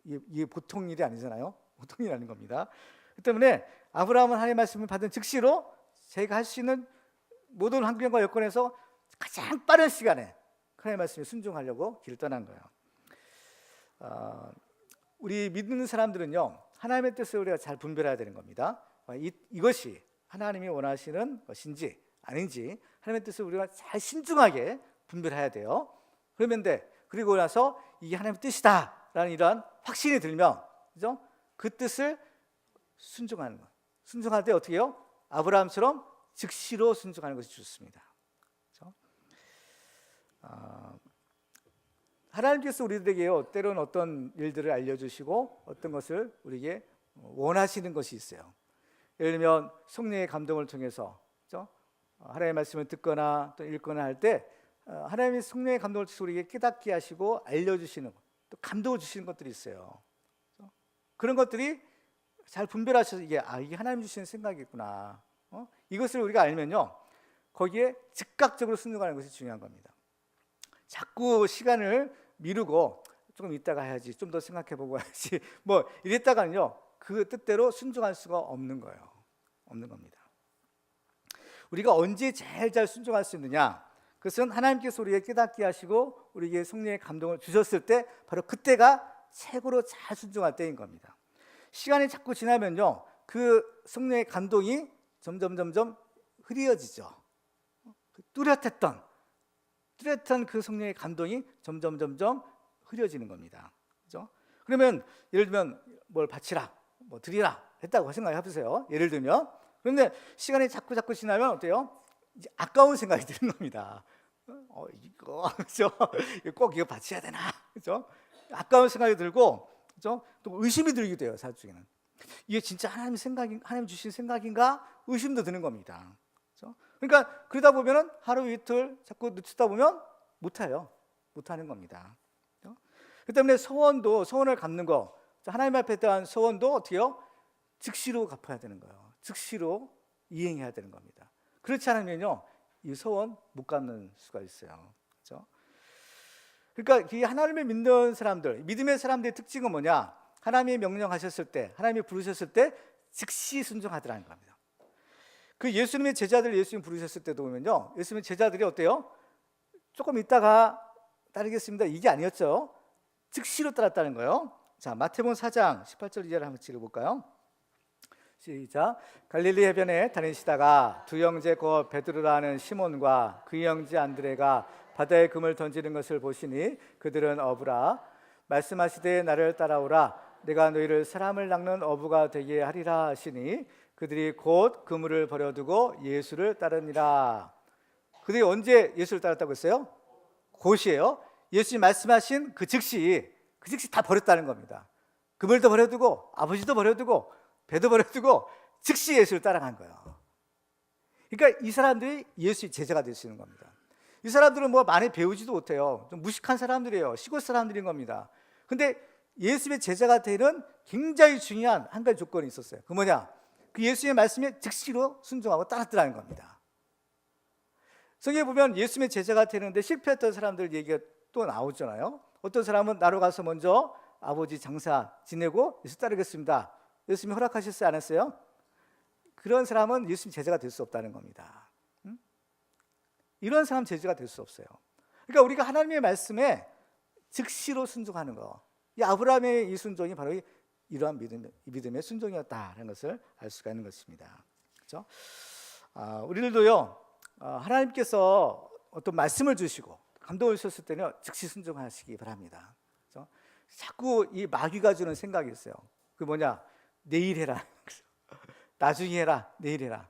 이게 보통 일이 아니잖아요. 보통 일이 아닌 겁니다. 그 때문에 아브라함은 하나님의 말씀을 받은 즉시로 자기가 할 수 있는 모든 환경과 여건에서 가장 빠른 시간에 하나님의 말씀에 순종하려고 길을 떠난 거예요. 우리 믿는 사람들은요, 하나님의 뜻을 우리가 잘 분별해야 되는 겁니다. 이것이 하나님이 원하시는 것인지 아닌지 하나님의 뜻을 우리가 잘 신중하게 분별해야 돼요. 그러면 그리고 나서 이게 하나님의 뜻이다라는 이러한 확신이 들면, 그죠? 그 뜻을 순종하는 것. 순종할 때 어떻게 해요? 아브라함처럼 즉시로 순종하는 것이 좋습니다. 그렇죠? 하나님께서 우리들에게요, 때로는 어떤 일들을 알려주시고 어떤 것을 우리에게 원하시는 것이 있어요. 예를 들면 성령의 감동을 통해서, 그렇죠? 하나님의 말씀을 듣거나 또 읽거나 할 때 하나님의 성령의 감동을 통해서 우리에게 깨닫게 하시고 알려주시는, 또 감동을 주시는 것들이 있어요. 그렇죠? 그런 것들이 잘 분별하셔서 이게 하나님 주시는 생각이구나, 이것을 우리가 알면요, 거기에 즉각적으로 순종하는 것이 중요한 겁니다. 자꾸 시간을 미루고 조금 이따가 해야지, 좀 더 생각해보고 해야지, 이랬다가는요, 그 뜻대로 순종할 수가 없는 거예요. 없는 겁니다. 우리가 언제 제일 잘 순종할 수 있느냐? 그것은 하나님께서 우리에게 깨닫게 하시고 우리에게 성령의 감동을 주셨을 때, 바로 그때가 최고로 잘 순종할 때인 겁니다. 시간이 자꾸 지나면요, 그 성령의 감동이 점점 흐려지죠. 뚜렷했던 그 성령의 감동이 점점 흐려지는 겁니다. 그죠? 그러면 예를 들면 뭘 바치라, 뭐 드리라 했다고 생각해 보세요. 예를 들면. 그런데 시간이 자꾸 지나면 어때요? 이제 아까운 생각이 드는 겁니다. 이거 그죠? 꼭 이거 바쳐야 되나? 그죠? 아까운 생각이 들고, 그죠? 또 의심이 들기도 해요. 사주에는 이게 진짜 하나님 주신 생각인가? 의심도 드는 겁니다. 그죠? 그러니까 그러다 보면은 하루 이틀 자꾸 늦추다 보면 못하는 겁니다. 그죠? 그 때문에 소원을 갚는 거, 하나님 앞에 대한 소원도 어떻게 해요? 즉시로 갚아야 되는 거예요. 즉시로 이행해야 되는 겁니다. 그렇지 않으면요, 이 소원 못 갚는 수가 있어요. 그렇죠? 그러니까 이 하나님을 믿는 사람들, 믿음의 사람들의 특징은 뭐냐? 하나님이 명령하셨을 때, 하나님이 부르셨을 때 즉시 순종하더라는 겁니다. 그 예수님의 제자들 예수님 부르셨을 때도 보면요, 예수님의 제자들이 어때요? 조금 있다가 따르겠습니다, 이게 아니었죠. 즉시로 따랐다는 거예요. 자, 마태복음 4장 18절 이하를 한번 읽어볼까요? 시작. 갈릴리 해변에 다니시다가 두 형제 곧 베드로라 하는 시몬과 그 형제 안드레가 바다에 금을 던지는 것을 보시니 그들은 어부라. 말씀하시되 나를 따라오라. 내가 너희를 사람을 낚는 어부가 되게 하리라 하시니 그들이 곧 그물을 버려두고 예수를 따르니라. 그들이 언제 예수를 따랐다고 했어요? 곧이에요. 예수님 말씀하신 그 즉시 다 버렸다는 겁니다. 그물도 버려두고 아버지도 버려두고 배도 버려두고 즉시 예수를 따라간 거예요. 그러니까 이 사람들이 예수의 제자가 될 수 있는 겁니다. 이 사람들은 뭐 많이 배우지도 못해요. 좀 무식한 사람들이에요. 시골 사람들인 겁니다. 근데 예수의 제자가 되는 굉장히 중요한 한 가지 조건이 있었어요. 그 뭐냐? 그 예수의 말씀에 즉시로 순종하고 따랐더라는 겁니다. 성경에 보면 예수의 제자가 되는데 실패했던 사람들 얘기가 또 나오잖아요. 어떤 사람은 나로 가서 먼저 아버지 장사 지내고 예수 따르겠습니다. 예수님이 허락하셨어요? 안 했어요? 그런 사람은 예수님 제자가 될 수 없다는 겁니다. 이런 사람 제자가 될 수 없어요. 그러니까 우리가 하나님의 말씀에 즉시로 순종하는 거, 이 아브라함의 이 순종이 바로 이러한 믿음의 순종이었다는 것을 알 수가 있는 것입니다. 그렇죠? 우리들도요, 하나님께서 어떤 말씀을 주시고 감동을 주셨을 때는 즉시 순종하시기 바랍니다. 그렇죠? 자꾸 이 마귀가 주는 생각이 있어요. 그 뭐냐? 내일 해라. 나중에 해라. 내일 해라.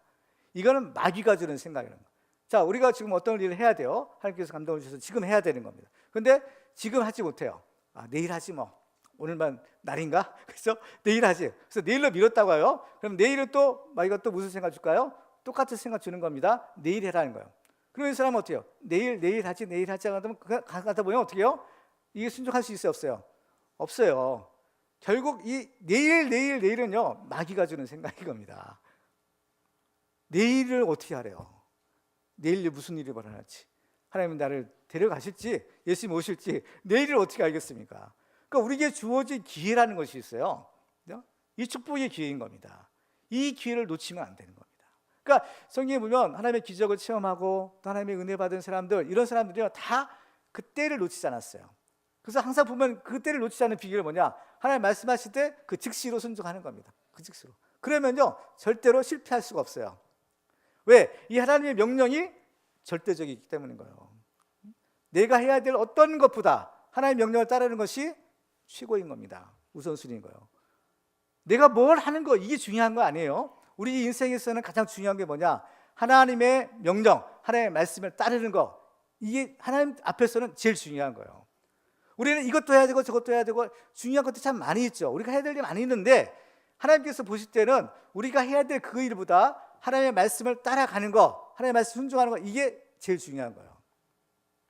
이거는 마귀가 주는 생각이에요. 자, 우리가 지금 어떤 일을 해야 돼요? 하나님께서 감동을 주셔서 지금 해야 되는 겁니다. 근데 지금 하지 못해요. 내일 하지 뭐. 오늘만 날인가? 그래서 내일 하지. 그래서 내일로 미뤘다고 해요. 그럼 내일은 또 마귀가 또 무슨 생각 줄까요? 똑같은 생각 주는 겁니다. 내일 해라는 거예요. 그럼 이 사람은 어떻게 해요? 내일 하지 가다 보면 어떻게 해요? 이게 순종할 수 있어요? 없어요? 없어요. 결국 이 내일은요, 마귀가 주는 생각인 겁니다. 내일을 어떻게 하래요? 내일 무슨 일이 벌어날지, 하나님은 나를 데려가실지, 예수님 오실지 내일을 어떻게 알겠습니까? 그러니까 우리에게 주어진 기회라는 것이 있어요. 이 축복의 기회인 겁니다. 이 기회를 놓치면 안 되는 겁니다. 그러니까 성경에 보면 하나님의 기적을 체험하고 또 하나님의 은혜 받은 사람들, 이런 사람들이요, 다 그 때를 놓치지 않았어요. 그래서 항상 보면 그 때를 놓치지 않는 비결이 뭐냐? 하나님 말씀하실 때 그 즉시로 순종하는 겁니다. 그 즉시로. 그러면요, 절대로 실패할 수가 없어요. 왜? 이 하나님의 명령이 절대적이기 때문인 거예요. 내가 해야 될 어떤 것보다 하나님의 명령을 따르는 것이 최고인 겁니다. 우선순위인 거예요. 내가 뭘 하는 거, 이게 중요한 거 아니에요. 우리 인생에서는 가장 중요한 게 뭐냐? 하나님의 명령, 하나님의 말씀을 따르는 거, 이게 하나님 앞에서는 제일 중요한 거예요. 우리는 이것도 해야 되고 저것도 해야 되고 중요한 것도 참 많이 있죠. 우리가 해야 될 일이 많이 있는데 하나님께서 보실 때는 우리가 해야 될 그 일보다 하나님의 말씀을 따라가는 거, 하나님의 말씀 순종하는 거, 이게 제일 중요한 거예요.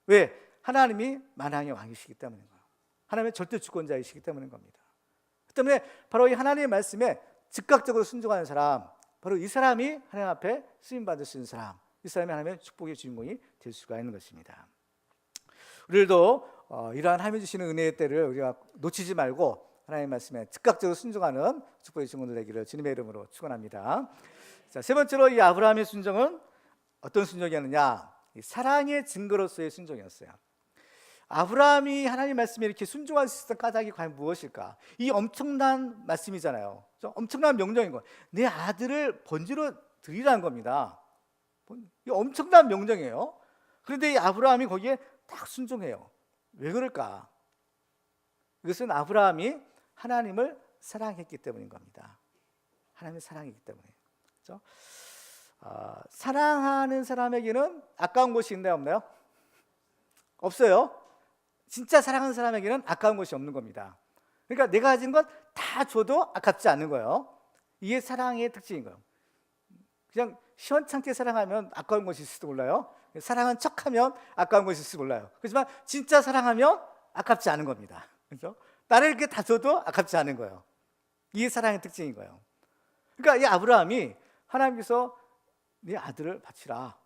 왜? 하나님이 만왕의 왕이시기 때문인 거예요. 하나님의 절대 주권자이시기 때문인 겁니다. 그 때문에 바로 이 하나님의 말씀에 즉각적으로 순종하는 사람, 바로 이 사람이 하나님 앞에 쓰임받을 수 있는 사람, 이 사람이 하나님의 축복의 주인공이 될 수가 있는 것입니다. 우리들도 이러한 하나님이 주시는 은혜의 때를 우리가 놓치지 말고 하나님의 말씀에 즉각적으로 순종하는 축복의 주인공들 되기를 주님의 이름으로 축원합니다. 자, 세 번째로 이 아브라함의 순종은 어떤 순종이었느냐? 사랑의 증거로서의 순종이었어요. 아브라함이 하나님 말씀에 이렇게 순종할 수 있었던 까닭이 과연 무엇일까? 이 엄청난 말씀이잖아요. 엄청난 명령인 거예요. 내 아들을 번제로 드리라는 겁니다. 이 엄청난 명령이에요. 그런데 이 아브라함이 거기에 딱 순종해요. 왜 그럴까? 이것은 아브라함이 하나님을 사랑했기 때문인 겁니다. 하나님을 사랑했기 때문에. 그렇죠? 사랑하는 사람에게는 아까운 것이 있나요, 없나요? 없어요. 진짜 사랑하는 사람에게는 아까운 것이 없는 겁니다. 그러니까 내가 가진 것 다 줘도 아깝지 않은 거예요. 이게 사랑의 특징인 거예요. 그냥 시원찮게 사랑하면 아까운 것이 있을지도 몰라요. 사랑한 척하면 아까운 것이 있을지 몰라요. 그렇지만 진짜 사랑하면 아깝지 않은 겁니다. 그렇죠? 나를 이렇게 다 줘도 아깝지 않은 거예요. 이게 사랑의 특징인 거예요. 그러니까 이 아브라함이 하나님께서 네 아들을 바치라.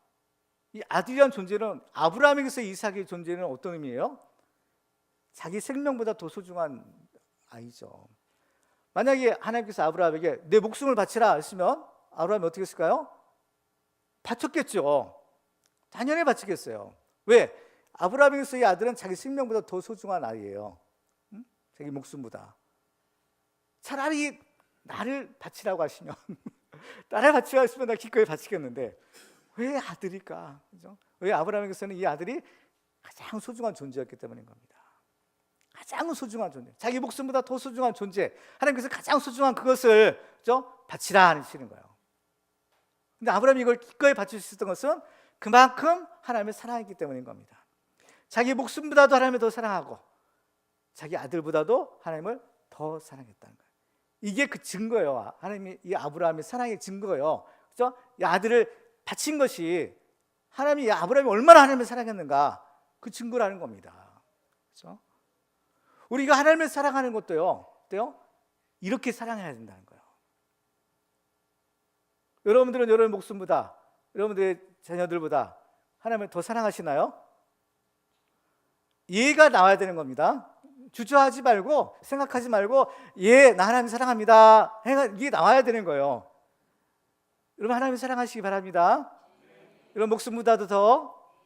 이 아들이란 존재는 아브라함에게서 이삭의 존재는 어떤 의미예요? 자기 생명보다 더 소중한 아이죠. 만약에 하나님께서 아브라함에게 내 목숨을 바치라 했으면 아브라함이 어떻게 했을까요? 바쳤겠죠. 당연히 바치겠어요. 왜? 아브라함에게서 이 아들은 자기 생명보다 더 소중한 아이예요. 자기 목숨보다. 차라리 나를 바치라고 하시면 나를 바치라고 하시면 나 기꺼이 바치겠는데 왜 아들일까? 그죠? 왜 아브라함에게서는 이 아들이 가장 소중한 존재였기 때문인 겁니다. 가장 소중한 존재, 자기 목숨보다 더 소중한 존재, 하나님께서 가장 소중한 그것을 바치라 하시는 거예요. 근데 아브라함이 이걸 기꺼이 바칠 수 있었던 것은 그만큼 하나님을 사랑했기 때문인 겁니다. 자기 목숨보다도 하나님을 더 사랑하고 자기 아들보다도 하나님을 더 사랑했다는 거예요. 이게 그 증거예요. 하나님이 이 아브라함의 사랑의 증거예요. 그렇죠? 이 아들을 바친 것이 하나님이 이 아브라함이 얼마나 하나님을 사랑했는가 그 증거라는 겁니다. 그렇죠? 우리가 하나님을 사랑하는 것도요, 어때요? 이렇게 사랑해야 된다는 거예요. 여러분들은 여러분의 목숨보다, 여러분들의 자녀들보다 하나님을 더 사랑하시나요? 예가 나와야 되는 겁니다. 주저하지 말고, 생각하지 말고, 예, 나 하나님 사랑합니다. 이게 나와야 되는 거예요. 여러분 하나님 사랑하시기 바랍니다. 여러분 목숨보다도 더,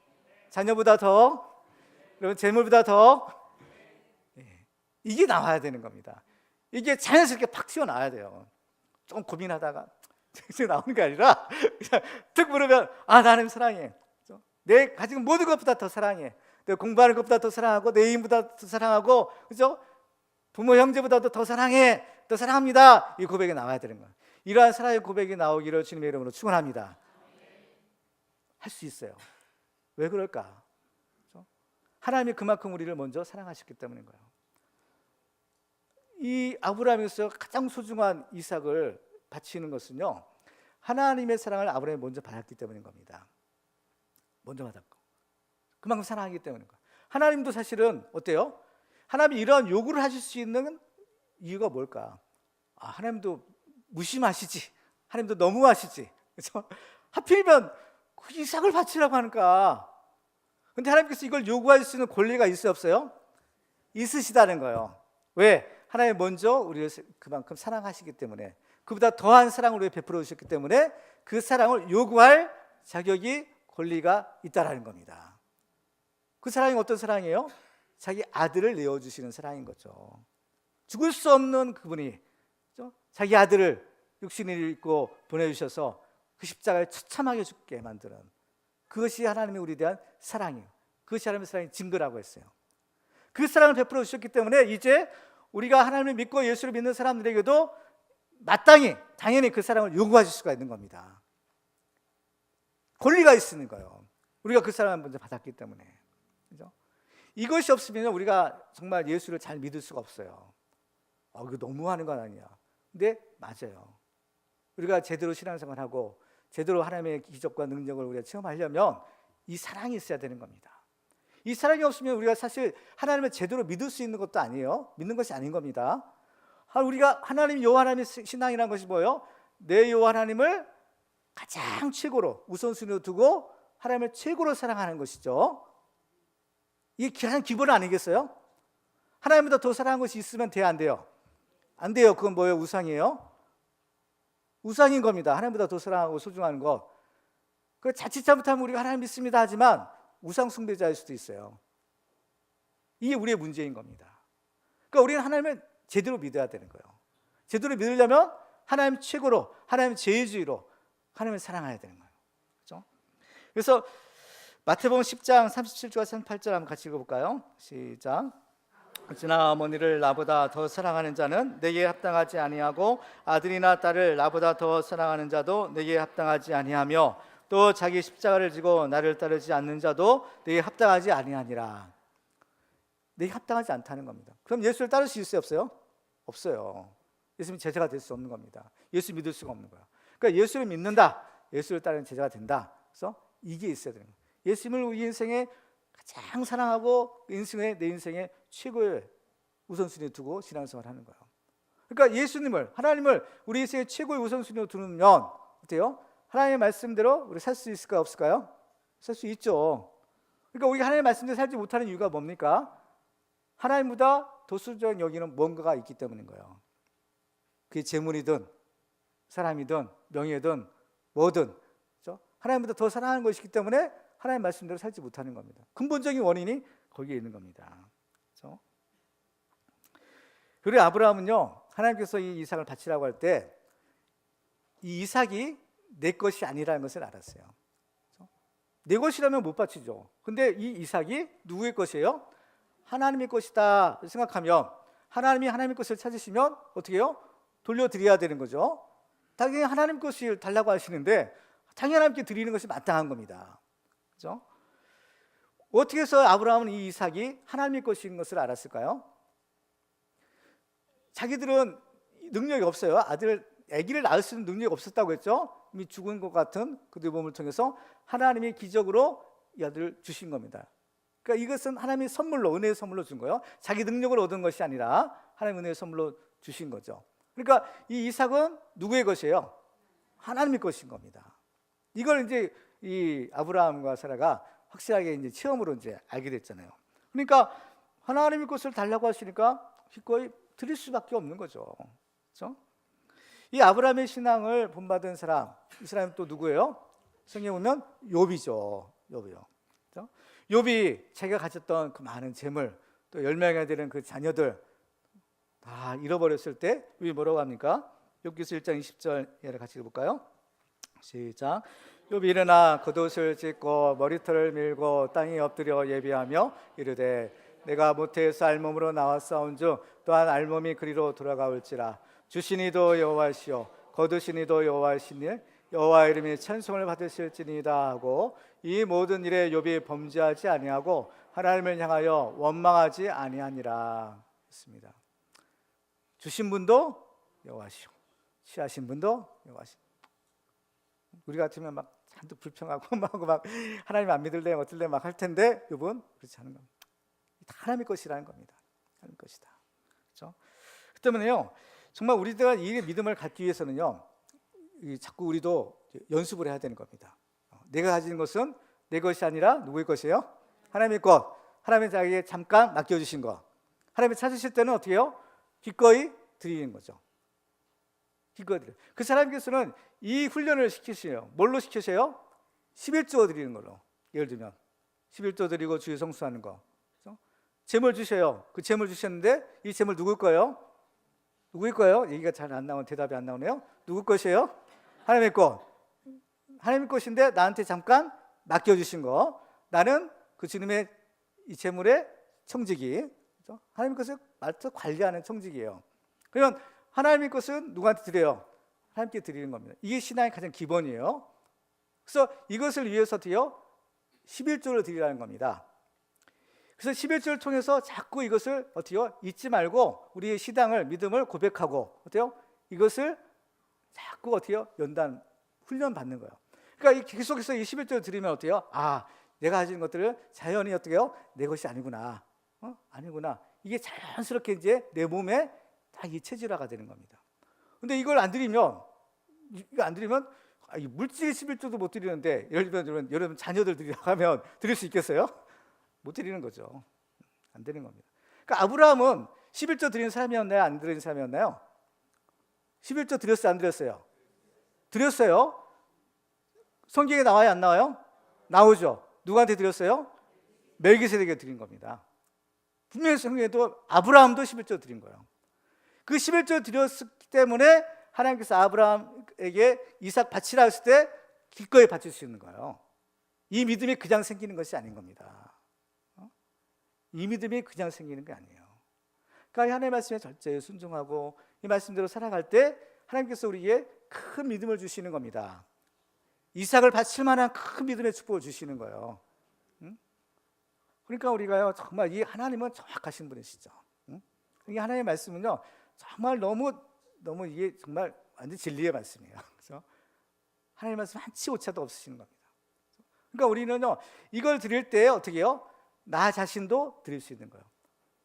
자녀보다 더, 여러분 재물보다 더, 이게 나와야 되는 겁니다. 이게 자연스럽게 팍 튀어나와야 돼요. 좀 고민하다가 나오는 게 아니라 그냥 툭 물으면 나 하나님 사랑해. 내 가진 모든 것보다 더 사랑해. 내가 공부하는 것보다 더 사랑하고 내 애인보다 더 사랑하고, 그죠? 부모 형제보다도 더 사랑해, 더 사랑합니다. 이 고백이 나와야 되는 거예요. 이러한 사랑의 고백이 나오기를 주님의 이름으로 축원합니다. 할 수 있어요. 왜 그럴까? 그렇죠? 하나님이 그만큼 우리를 먼저 사랑하셨기 때문인 거예요. 이 아브라함에서 가장 소중한 이삭을 바치는 것은요, 하나님의 사랑을 아브라함이 먼저 받았기 때문인 겁니다. 먼저 받았고 그만큼 사랑하기 때문인 거예요. 하나님도 사실은 어때요? 하나님이 이런 요구를 하실 수 있는 이유가 뭘까? 하나님도 무심하시지, 하나님도 너무하시지, 그렇죠? 하필이면 그 이삭을 바치라고 하니까. 근데 하나님께서 이걸 요구할 수 있는 권리가 있어요, 없어요? 있으시다는 거예요. 왜? 하나님 먼저 우리를 그만큼 사랑하시기 때문에, 그보다 더한 사랑을 우리에게 베풀어 주셨기 때문에 그 사랑을 요구할 자격이, 권리가 있다라는 겁니다. 그 사랑이 어떤 사랑이에요? 자기 아들을 내어주시는 사랑인 거죠. 죽을 수 없는 그분이 자기 아들을 육신을 입고 보내주셔서 그 십자가에 처참하게 죽게 만드는, 그것이 하나님의 우리에 대한 사랑이에요. 그것이 하나님의 사랑의 증거라고 했어요. 그 사랑을 베풀어 주셨기 때문에 이제 우리가 하나님을 믿고 예수를 믿는 사람들에게도 마땅히, 당연히 그 사랑을 요구하실 수가 있는 겁니다. 권리가 있는 거예요. 우리가 그 사랑을 먼저 받았기 때문에. 그죠? 이것이 없으면 우리가 정말 예수를 잘 믿을 수가 없어요. 이거 너무하는 건 아니야. 근데 맞아요. 우리가 제대로 신앙생활하고 제대로 하나님의 기적과 능력을 우리가 체험하려면 이 사랑이 있어야 되는 겁니다. 이 사랑이 없으면 우리가 사실 하나님을 제대로 믿을 수 있는 것도 아니에요. 믿는 것이 아닌 겁니다. 우리가 하나님, 여호와 하나님의 신앙이라는 것이 뭐예요? 내 여호와 하나님을 가장 최고로 우선순위로 두고 하나님을 최고로 사랑하는 것이죠. 이게 가장 기본 아니겠어요? 하나님보다 더 사랑하는 것이 있으면 돼요, 안 돼요? 안 돼요. 그건 뭐예요? 우상이에요? 우상인 겁니다. 하나님보다 더 사랑하고 소중한 것. 자칫 잘못하면 우리가 하나님 믿습니다 하지만 우상 숭배자일 수도 있어요. 이게 우리의 문제인 겁니다. 그러니까 우리는 하나님을 제대로 믿어야 되는 거예요. 제대로 믿으려면 하나님 최고로, 하나님 제일주의로 하나님을 사랑해야 되는 거예요. 그렇죠? 그래서 마태복음 10장 37절과 38절 한번 같이 읽어볼까요? 시작. 어찌나 어머니를 나보다 더 사랑하는 자는 내게 합당하지 아니하고 아들이나 딸을 나보다 더 사랑하는 자도 내게 합당하지 아니하며 또 자기 십자가를 지고 나를 따르지 않는 자도 내게 합당하지 아니하니라. 내게 합당하지 않다는 겁니다. 그럼 예수를 따를 수 있어요, 없어요? 없어요. 예수님 제자가 될 수 없는 겁니다. 예수 믿을 수가 없는 거예요. 그러니까 예수를 믿는다, 예수를 따르는 제자가 된다. 그래서 이게 있어야 되는 거예요. 예수님을 우리 인생에 가장 사랑하고 내 인생의 최고의 우선순위에 두고 신앙생활을 하는 거예요. 그러니까 예수님을, 하나님을 우리 인생의 최고의 우선순위로 두면 어때요? 하나님의 말씀대로 우리 살 수 있을까요, 없을까요? 살 수 있죠. 그러니까 우리가 하나님의 말씀대로 살지 못하는 이유가 뭡니까? 하나님보다 더 소중한 여기는 뭔가가 있기 때문인 거예요. 그게 재물이든 사람이든 명예든 뭐든, 그렇죠? 하나님보다 더 사랑하는 것이기 때문에 하나님 말씀대로 살지 못하는 겁니다. 근본적인 원인이 거기에 있는 겁니다. 그렇죠? 그리고 아브라함은요, 하나님께서 이 이삭을 바치라고 할 때 이 이삭이 내 것이 아니라는 것을 알았어요. 그렇죠? 내 것이라면 못 바치죠. 근데 이 이삭이 누구의 것이에요? 하나님의 것이다 생각하면, 하나님이 하나님의 것을 찾으시면 어떻게 해요? 돌려드려야 되는 거죠. 당연히 하나님 것을 달라고 하시는데 당연히 하나님께 드리는 것이 마땅한 겁니다. 그렇죠? 어떻게 해서 아브라함은 이 이삭이 하나님의 것인 것을 알았을까요? 자기들은 능력이 없어요. 아기를 낳을 수 있는 능력이 없었다고 했죠. 이미 죽은 것 같은 그들의 몸을 통해서 하나님이 기적으로 이 아들을 주신 겁니다. 그러니까 이것은 하나님의 선물로, 은혜의 선물로 준 거예요. 자기 능력을 얻은 것이 아니라 하나님의 은혜의 선물로 주신 거죠. 그러니까 이 이삭은 누구의 것이에요? 하나님의 것인 겁니다. 이걸 이제 이 아브라함과 사라가 확실하게 이제 체험으로 이제 알게 됐잖아요. 그러니까 하나님의 것을 달라고 하시니까 기꺼이 드릴 수밖에 없는 거죠. 그렇죠? 이 아브라함의 신앙을 본받은 사람, 이 사람은 또 누구예요? 성경에 보면 욥이죠. 욥이요. 그렇죠? 욥이 자기가 가졌던 그 많은 재물, 또 10명이나 되는 그 자녀들 다 잃어버렸을 때 욥이 뭐라고 합니까? 욥기서 1장 20절 같이 읽어볼까요? 시작. 욥이 일어나 겉옷을 찢고 머리털을 밀고 땅에 엎드려 예비하며 이르되 내가 모태에서 알몸으로 나와 싸운즉 또한 알몸이 그리로 돌아가올지라. 주시니도 여호와시요 거두시니도 여호와시니 여호와 이름이 찬송을 받으실지니이다 하고 이 모든 일에 욥이 범죄하지 아니하고 하나님을 향하여 원망하지 아니하니라 했습니다. 주신 분도 여호와시요 취하신 분도 여호와시요. 우리 같으면 막 잔뜩 불평하고 막 하나님 안 믿을래 어떨래 막 할 텐데 욥은 그렇지 않은 겁니다. 다 하나님의 것이라는 겁니다. 하나님의 것이다. 그렇죠? 그 때문에요, 정말 우리가 이 믿음을 갖기 위해서는요, 자꾸 우리도 연습을 해야 되는 겁니다. 내가 가진 것은 내 것이 아니라 누구의 것이에요? 하나님의 것. 하나님이 자기에게 잠깐 맡겨주신 것. 하나님이 찾으실 때는 어떻게 해요? 기꺼이 드리는 거죠. 기꺼이 드려요. 그 사람께서는 이 훈련을 시키시요. 뭘로 시키세요? 11조 드리는 걸로. 예를 들면 11조 드리고 주의 성수하는 거. 그렇죠? 재물 주셔요. 그 재물 주셨는데 이 재물 누굴 거예요? 누구일 거예요? 얘기가 잘 안 나오는, 대답이 안 나오네요. 누구 것이에요? 하나님의 것. 하나님의 것인데 나한테 잠깐 맡겨주신 거. 나는 그 주님의 이 재물의 청지기. 그렇죠? 하나님의 것을 맡아 관리하는 청지기예요. 그러면 하나님의 것은 누구한테 드려요? 하나님께 드리는 겁니다. 이게 신앙의 가장 기본이에요. 그래서 이것을 위해서 어떻게요? 11조를 드리라는 겁니다. 그래서 11조를 통해서 자꾸 이것을 어때요? 잊지 말고 우리의 신앙을, 믿음을 고백하고 어때요? 이것을 자꾸 어때요? 연단, 훈련 받는 거예요. 그러니까 계속해서 이 11조를 드리면 어때요? 아, 내가 가진 것들을 자연히 어떻게 해요? 내 것이 아니구나. 아니구나. 이게 자연스럽게 이제 내 몸에 다 이 체질화가 되는 겁니다. 근데 이걸 안 드리면, 물질 11조도 못 드리는데, 예를 들면 여러분 자녀들 드리라고 하면 드릴 수 있겠어요? 못 드리는 거죠. 안 되는 겁니다. 그러니까 아브라함은 11조 드리는 사람이었나요? 안 드리는 사람이었나요? 11조 드렸어요? 안 드렸어요? 드렸어요. 성경에 나와요? 안 나와요? 나오죠. 누구한테 드렸어요? 멜기세덱에게 드린 겁니다. 분명히 성경에도 아브라함도 11조 드린 거예요. 그 11조 드렸기 때문에 하나님께서 아브라함에게 이삭 바치라 했을 때 기꺼이 바칠 수 있는 거예요. 이 믿음이 그냥 생기는 것이 아닌 겁니다. 이 믿음이 그냥 생기는 게 아니에요. 그러니까 하나님의 말씀에 절제에 순종하고 이 말씀대로 살아갈 때 하나님께서 우리에게 큰 믿음을 주시는 겁니다. 이삭을 바칠 만한 큰 믿음의 축복을 주시는 거예요. 그러니까 우리가요, 정말 이 하나님은 정확하신 분이시죠. 이 하나님의 말씀은요, 정말 너무 이게 정말 완전 진리의 말씀이에요. 그래서 하나님의 말씀 한치 오차도 없으시는 겁니다. 그러니까 우리는요, 이걸 드릴 때 어떻게 해요? 나 자신도 드릴 수 있는 거예요.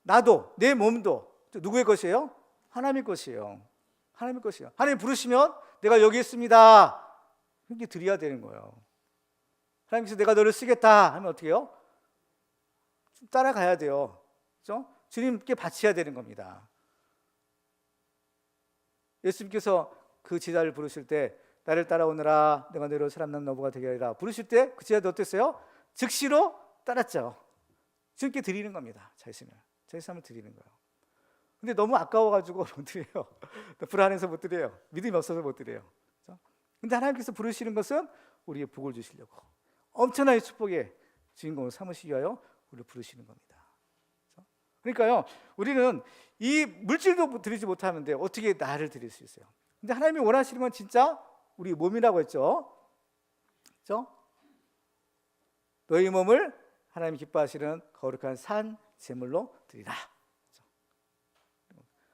나도, 내 몸도 누구의 것이에요? 하나님의 것이에요. 하나님의 것이에요. 하나님 부르시면 내가 여기 있습니다. 그렇게 드려야 되는 거예요. 하나님께서 내가 너를 쓰겠다 하면 어떻게 해요? 따라가야 돼요. 그렇죠? 주님께 바쳐야 되는 겁니다. 예수님께서 그 제자를 부르실 때 나를 따라오너라 내가 너로 사람 낳는 어부가 되게 하리라 부르실 때 그 제자도 어땠어요? 즉시로 따랐죠. 주님께 드리는 겁니다. 자신을 드리는 거예요. 근데 너무 아까워가지고 못 드려요. 불안해서 못 드려요. 믿음이 없어서 못 드려요. 그렇죠? 근데 하나님께서 부르시는 것은 우리의 복을 주시려고 엄청난 축복의 주인공을 삼으시기 위하여 우리를 부르시는 겁니다. 그렇죠? 그러니까요, 우리는 이 물질도 드리지 못하는데 어떻게 나를 드릴 수 있어요? 근데 하나님이 원하시는 건 진짜 우리 몸이라고 했죠. 그렇죠? 너희 몸을 하나님이 기뻐하시는 거룩한 산 제물로 드리라.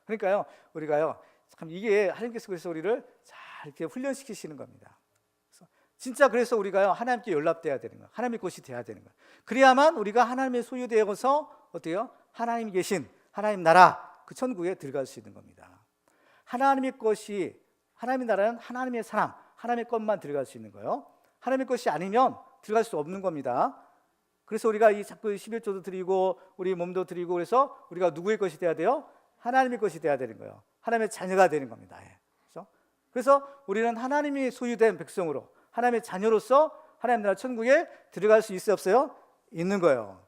그러니까요, 우리가요, 참 이게 하나님께서 그래서 우리를 잘 이렇게 훈련시키시는 겁니다. 진짜 그래서 우리가요, 하나님께 연락돼야 되는 거예요. 하나님의 것이 돼야 되는 거예요. 그래야만 우리가 하나님의 소유되어서 어때요? 하나님이 계신 하나님 나라 그 천국에 들어갈 수 있는 겁니다. 하나님의 것이, 하나님의 나라는 하나님의 사람, 하나님의 것만 들어갈 수 있는 거예요. 하나님의 것이 아니면 들어갈 수 없는 겁니다. 그래서 우리가 이 자꾸 11조도 드리고 우리 몸도 드리고 그래서 우리가 누구의 것이 돼야 돼요? 하나님의 것이 돼야 되는 거예요. 하나님의 자녀가 되는 겁니다. 그렇죠? 그래서 우리는 하나님이 소유된 백성으로 하나님의 자녀로서 하나님 나라 천국에 들어갈 수 있어요, 없어요? 있는 거예요.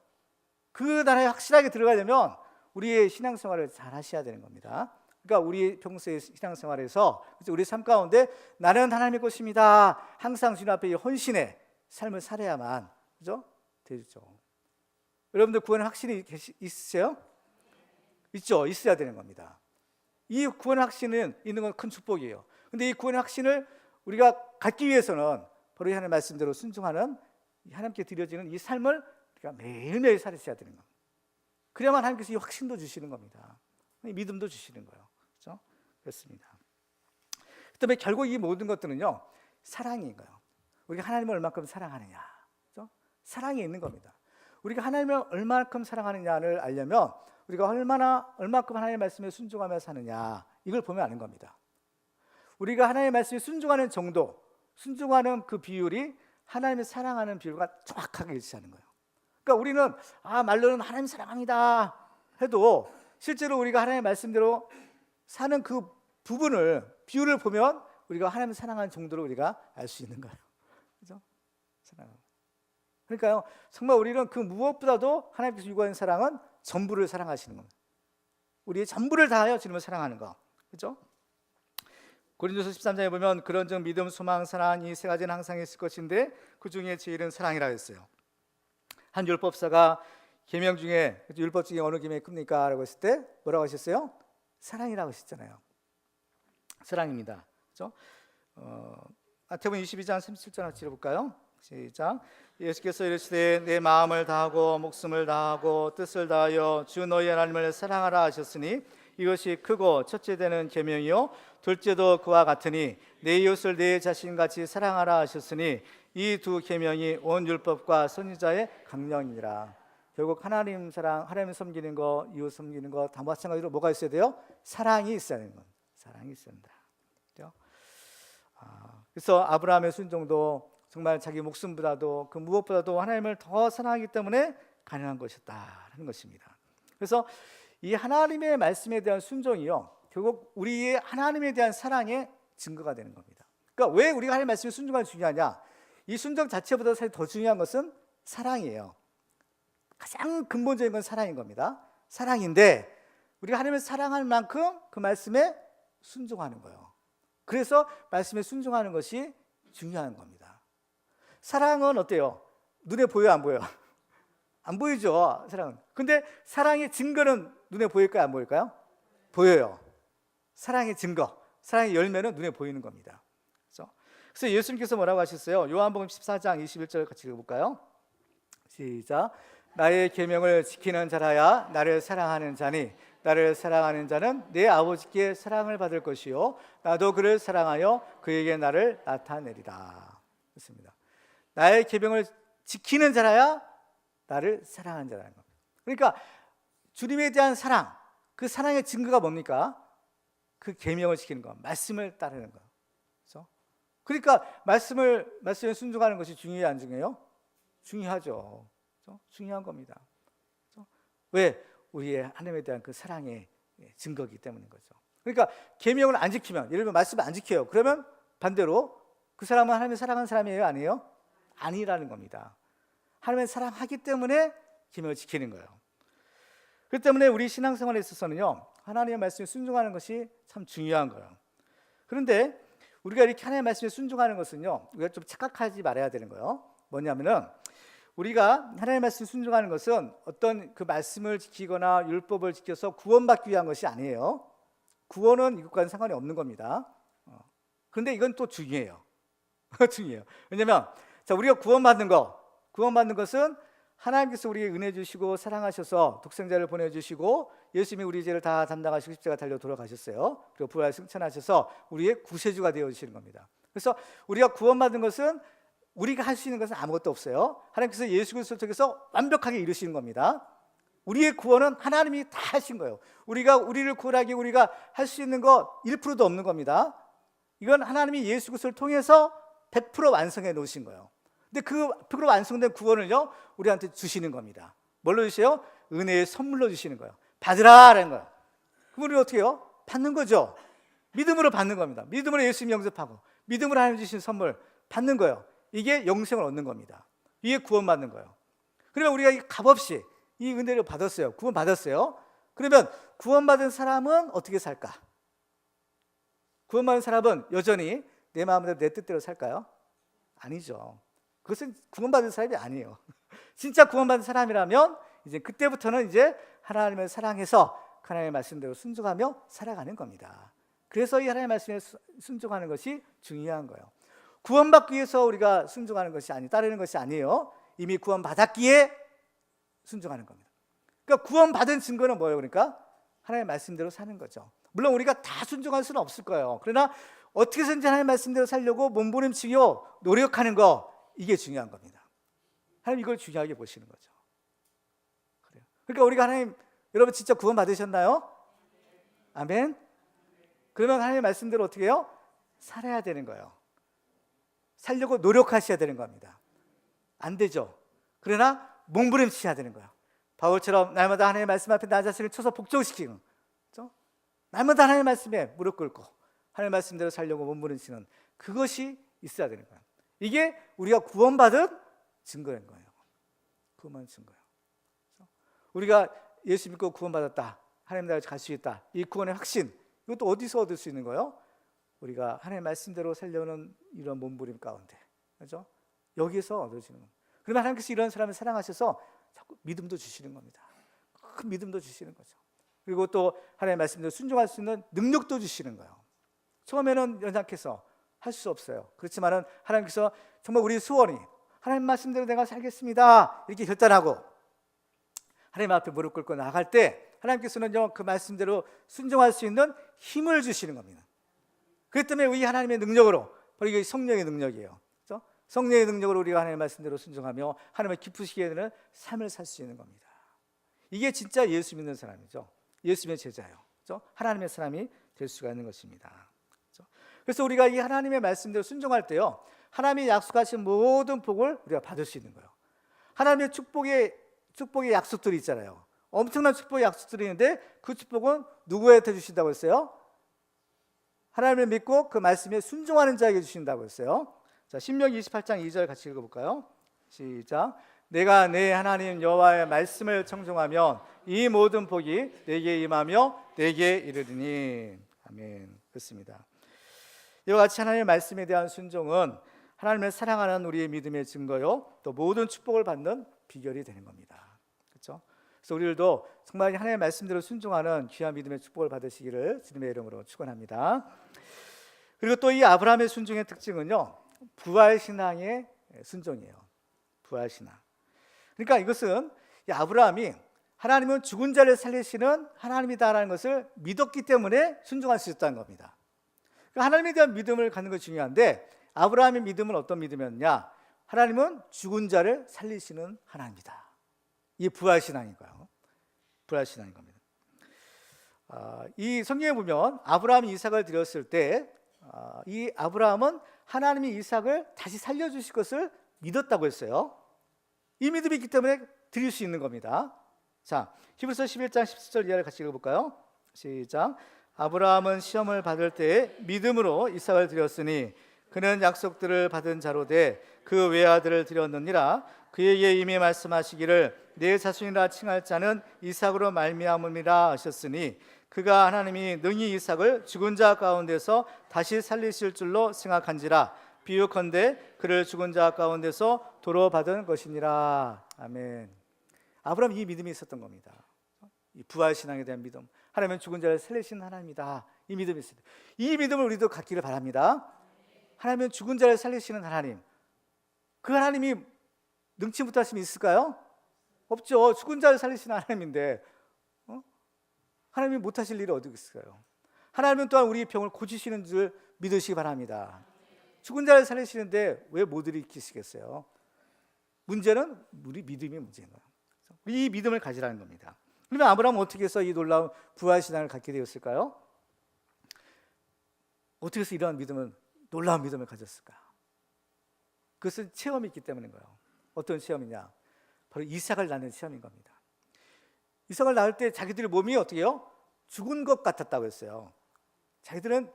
그 나라에 확실하게 들어가려면 우리의 신앙생활을 잘 하셔야 되는 겁니다. 그러니까 우리 평소의 신앙생활에서 우리 삶 가운데 나는 하나님의 것입니다. 항상 주님 앞에 헌신의 삶을 살아야만, 그죠? 되죠. 여러분들 구원의 확신이 있으세요? 있죠. 있어야 되는 겁니다. 이 구원의 확신은 있는 건 큰 축복이에요. 근데 이 구원의 확신을 우리가 갖기 위해서는 바로 이 하나님의 말씀대로 순종하는 하나님께 드려지는 이 삶을 우리가 매일매일 살으셔야 되는 겁니다. 그래야만 하나님께서 이 확신도 주시는 겁니다. 믿음도 주시는 거예요. 그렇죠? 그렇습니다. 그다음에 결국 이 모든 것들은요, 사랑인 거예요. 우리가 하나님을 얼마큼 사랑하느냐, 그렇죠? 사랑이 있는 겁니다. 우리가 하나님을 얼마큼 사랑하느냐를 알려면 우리가 얼마큼 하나님의 말씀에 순종하며 사느냐, 이걸 보면 아는 겁니다. 우리가 하나님의 말씀에 순종하는 정도, 순종하는 그 비율이 하나님을 사랑하는 비율과 정확하게 일치하는 거예요. 그러니까 우리는 말로는 하나님 사랑합니다 해도 실제로 우리가 하나님의 말씀대로 사는 그 부분을, 비율을 보면 우리가 하나님을 사랑하는 정도로 우리가 알 수 있는 거예요. 그렇죠? 그러니까요, 정말 우리는 그 무엇보다도 하나님께서 요구하는 사랑은 전부를 사랑하시는 겁니다. 우리의 전부를 다하여 주님을 사랑하는 거. 그렇죠? 고린도서 13장에 보면 그런즉 믿음, 소망, 사랑 이 세 가지는 항상 있을 것인데 그 중에 제일은 사랑이라고 했어요. 한 율법사가 계명 중에, 율법 중에 어느 계명이 큽니까? 라고 했을 때 뭐라고 하셨어요? 사랑이라고 하셨잖아요. 사랑입니다. 그렇죠? 마태복음 22장 37절 같이 읽어볼까요? 시작. 예수께서 이르시되 내 마음을 다하고 목숨을 다하고 뜻을 다하여 주 너희 하나님을 사랑하라 하셨으니 이것이 크고 첫째 되는 계명이요 둘째도 그와 같으니 내 이웃을 내 자신같이 사랑하라 하셨으니 이 두 계명이 온 율법과 선지자의 강령이라. 결국 하나님 사랑, 하나님 섬기는 거, 이웃 섬기는 거 다 마찬가지로 뭐가 있어야 돼요? 사랑이 있어야 되는 건. 사랑이 있어야 된다. 그렇죠? 그래서 아브라함의 순종도 정말 자기 목숨보다도 그 무엇보다도 하나님을 더 사랑하기 때문에 가능한 것이었다는 것입니다. 그래서 이 하나님의 말씀에 대한 순종이요, 결국 우리의 하나님에 대한 사랑의 증거가 되는 겁니다. 그러니까 왜 우리가 하나님의 말씀에 순종하는 게 중요하냐? 이 순종 자체보다 사실 더 중요한 것은 사랑이에요. 가장 근본적인 건 사랑인 겁니다. 사랑인데 우리가 하나님을 사랑하는 만큼 그 말씀에 순종하는 거예요. 그래서 말씀에 순종하는 것이 중요한 겁니다. 사랑은 어때요? 눈에 보여요, 안 보여요? 안 보이죠, 사랑은. 근데 사랑의 증거는 눈에 보일까요, 안 보일까요? 보여요. 사랑의 증거, 사랑의 열매는 눈에 보이는 겁니다. 그래서 예수님께서 뭐라고 하셨어요? 요한복음 14장 21절 같이 읽어볼까요? 시작. 나의 계명을 지키는 자라야 나를 사랑하는 자니 나를 사랑하는 자는 내 아버지께 사랑을 받을 것이요 나도 그를 사랑하여 그에게 나를 나타내리라. 그렇습니다. 나의 계명을 지키는 자라야 나를 사랑하는 자라는 겁니다. 그러니까 주님에 대한 사랑, 그 사랑의 증거가 뭡니까? 그 계명을 지키는 것, 말씀을 따르는 것. 그렇죠? 그러니까 말씀에 순종하는 것이 중요해요, 안 중요해요? 중요하죠. 그렇죠? 중요한 겁니다. 그렇죠? 왜? 우리의 하나님에 대한 그 사랑의 증거이기 때문인 거죠. 그러니까 계명을 안 지키면, 예를 들면 말씀을 안 지켜요. 그러면 반대로 그 사람은 하나님을 사랑하는 사람이에요, 아니에요? 아니라는 겁니다. 하나님을 사랑하기 때문에 계명을 지키는 거예요. 그렇기 때문에 우리 신앙생활에 있어서는요, 하나님의 말씀에 순종하는 것이 참 중요한 거예요. 그런데 우리가 이렇게 하나님의 말씀에 순종하는 것은요, 우리가 좀 착각하지 말아야 되는 거예요. 뭐냐면은 우리가 하나님의 말씀에 순종하는 것은 어떤 그 말씀을 지키거나 율법을 지켜서 구원받기 위한 것이 아니에요. 구원은 이것과는 상관이 없는 겁니다. 그런데 이건 또 중요해요. 중요해요. 왜냐하면 자, 우리가 구원받는 것은 하나님께서 우리에게 은혜 주시고 사랑하셔서 독생자를 보내주시고 예수님이 우리 죄를 다 담당하시고 십자가 달려 돌아가셨어요. 그리고 부활 승천하셔서 우리의 구세주가 되어주시는 겁니다. 그래서 우리가 구원받은 것은 우리가 할 수 있는 것은 아무것도 없어요. 하나님께서 예수 그리스도를 통해서 완벽하게 이루시는 겁니다. 우리의 구원은 하나님이 다 하신 거예요. 우리를 구원하기 우리가 할 수 있는 거 1%도 없는 겁니다. 이건 하나님이 예수 그리스도를 통해서 100% 완성해 놓으신 거예요. 근데 그 100% 완성된 구원을요, 우리한테 주시는 겁니다. 뭘로 주세요? 은혜의 선물로 주시는 거예요. 받으라라는 거예요. 그럼 우리는 어떻게 해요? 받는 거죠. 믿음으로 받는 겁니다. 믿음으로 예수님 영접하고 믿음으로 하나님 주신 선물 받는 거예요. 이게 영생을 얻는 겁니다. 이게 구원받는 거예요. 그러면 우리가 값없이 이 은혜를 받았어요. 구원받았어요. 그러면 구원받은 사람은 어떻게 살까? 구원받은 사람은 여전히 내 마음대로 내 뜻대로 살까요? 아니죠. 그것은 구원받은 사람이 아니에요. 진짜 구원받은 사람이라면 이제 그때부터는 이제 하나님을 사랑해서 하나님의 말씀대로 순종하며 살아가는 겁니다. 그래서 이 하나님의 말씀에 순종하는 것이 중요한 거예요. 구원받기 위해서 우리가 순종하는 것이 따르는 것이 아니에요. 이미 구원받았기에 순종하는 겁니다. 그러니까 구원받은 증거는 뭐예요? 그러니까 하나님의 말씀대로 사는 거죠. 물론 우리가 다 순종할 수는 없을 거예요. 그러나 어떻게 해서든지 하나님의 말씀대로 살려고 몸부림치고 노력하는 거, 이게 중요한 겁니다. 하나님 이걸 중요하게 보시는 거죠. 그래요. 그러니까 우리가 하나님, 여러분 진짜 구원 받으셨나요? 아멘. 그러면 하나님의 말씀대로 어떻게 해요? 살아야 되는 거예요. 살려고 노력하셔야 되는 겁니다. 안 되죠. 그러나 몸부림치셔야 되는 거예요. 바울처럼 날마다 하나님의 말씀 앞에 나 자신을 쳐서 복종시키는, 그렇죠? 날마다 하나님의 말씀에 무릎 꿇고 하나님의 말씀대로 살려고 몸부림치는 그것이 있어야 되는 거예요. 이게 우리가 구원받은 증거인 거예요. 구원받은 증거예요. 우리가 예수 믿고 구원받았다, 하나님 나라에 갈 수 있다, 이 구원의 확신, 이것도 어디서 얻을 수 있는 거예요? 우리가 하나님의 말씀대로 살려는 이런 몸부림 가운데, 그렇죠? 여기서 얻어지는 겁니다. 그러면 하나님께서 이런 사람을 사랑하셔서 자꾸 믿음도 주시는 겁니다. 큰 믿음도 주시는 거죠. 그리고 또 하나님의 말씀대로 순종할 수 있는 능력도 주시는 거예요. 처음에는 연약해서 할 수 없어요. 그렇지만은 하나님께서 정말 우리 소원이 하나님 말씀대로 내가 살겠습니다 이렇게 결단하고 하나님 앞에 무릎 꿇고 나갈 때 하나님께서는요, 그 말씀대로 순종할 수 있는 힘을 주시는 겁니다. 그렇기 때문에 우리 하나님의 능력으로, 바로 이게 성령의 능력이에요. 그렇죠? 성령의 능력으로 우리가 하나님의 말씀대로 순종하며 하나님을 기쁘시게 되는 삶을 살 수 있는 겁니다. 이게 진짜 예수 믿는 사람이죠. 예수님의 제자예요. 그렇죠? 하나님의 사람이 될 수가 있는 것입니다. 그렇죠? 그래서 우리가 이 하나님의 말씀대로 순종할 때요, 하나님이 약속하신 모든 복을 우리가 받을 수 있는 거예요. 하나님의 축복의 약속들이 있잖아요. 엄청난 축복의 약속들이 있는데 그 축복은 누구한테 주신다고 했어요? 하나님을 믿고 그 말씀에 순종하는 자에게 주신다고 했어요. 자, 신명기 28장 2절 같이 읽어볼까요? 시작. 내가 내 하나님 여호와의 말씀을 청종하면 이 모든 복이 내게 임하며 내게 이르리니. 아멘. 그렇습니다. 이와 같이 하나님의 말씀에 대한 순종은 하나님을 사랑하는 우리의 믿음의 증거요, 또 모든 축복을 받는 비결이 되는 겁니다. 그렇죠? 그래서 우리들도 정말 하나님의 말씀대로 순종하는 귀한 믿음의 축복을 받으시기를 주님의 이름으로 축원합니다. 그리고 또 이 아브라함의 순종의 특징은요, 부활 신앙의 순종이에요. 부활 신앙. 그러니까 이것은 이 아브라함이 하나님은 죽은 자를 살리시는 하나님이다라는 것을 믿었기 때문에 순종할 수 있었다는 겁니다. 그러니까 하나님에 대한 믿음을 갖는 것이 중요한데, 아브라함의 믿음은 어떤 믿음이었냐? 하나님은 죽은 자를 살리시는 하나님이다. 이게 부활 신앙인가요? 부활 신앙인 겁니다. 이 성경에 보면 아브라함이 이삭을 드렸을 때, 이 아브라함은 하나님이 이삭을 다시 살려주실 것을 믿었다고 했어요. 이 믿음이 있기 때문에 드릴 수 있는 겁니다. 자, 히브리서 11장 17절 이하를 같이 읽어볼까요? 시작. 아브라함은 시험을 받을 때에 믿음으로 이삭을 드렸으니 그는 약속들을 받은 자로 돼 그 외아들을 드렸느니라. 그에게 이미 말씀하시기를 내 자손이라 칭할 자는 이삭으로 말미암음이라 하셨으니 그가 하나님이 능히 이삭을 죽은 자 가운데서 다시 살리실 줄로 생각한지라. 비유컨대 그를 죽은 자 가운데서 도로 받은 것이니라. 아멘. 아브라함 이 믿음이 있었던 겁니다. 이 부활 신앙에 대한 믿음. 하나님은 죽은 자를 살리시는 하나님이다. 이 믿음이 있습니다. 이 믿음을 우리도 갖기를 바랍니다. 하나님은 죽은 자를 살리시는 하나님. 그 하나님이 능치 못하심이 있을까요? 없죠. 죽은 자를 살리시는 하나님인데 하나님이 못하실 일이 어디 있을까요? 하나님은 또한 우리 병을 고치시는 줄 믿으시기 바랍니다. 죽은 자를 살리시는데 왜 못 일으키시겠어요? 문제는 우리 믿음이 문제인 거예요. 이 믿음을 가지라는 겁니다. 그러면 아브라함은 어떻게 해서 이 놀라운 부활 신앙을 갖게 되었을까요? 어떻게 해서 이러한 믿음을, 놀라운 믿음을 가졌을까? 그것은 체험이 있기 때문인 거예요. 어떤 체험이냐? 바로 이삭을 낳는 체험인 겁니다. 이삭을 낳을 때 자기들의 몸이 어떻게 해요? 죽은 것 같았다고 했어요. 자기들은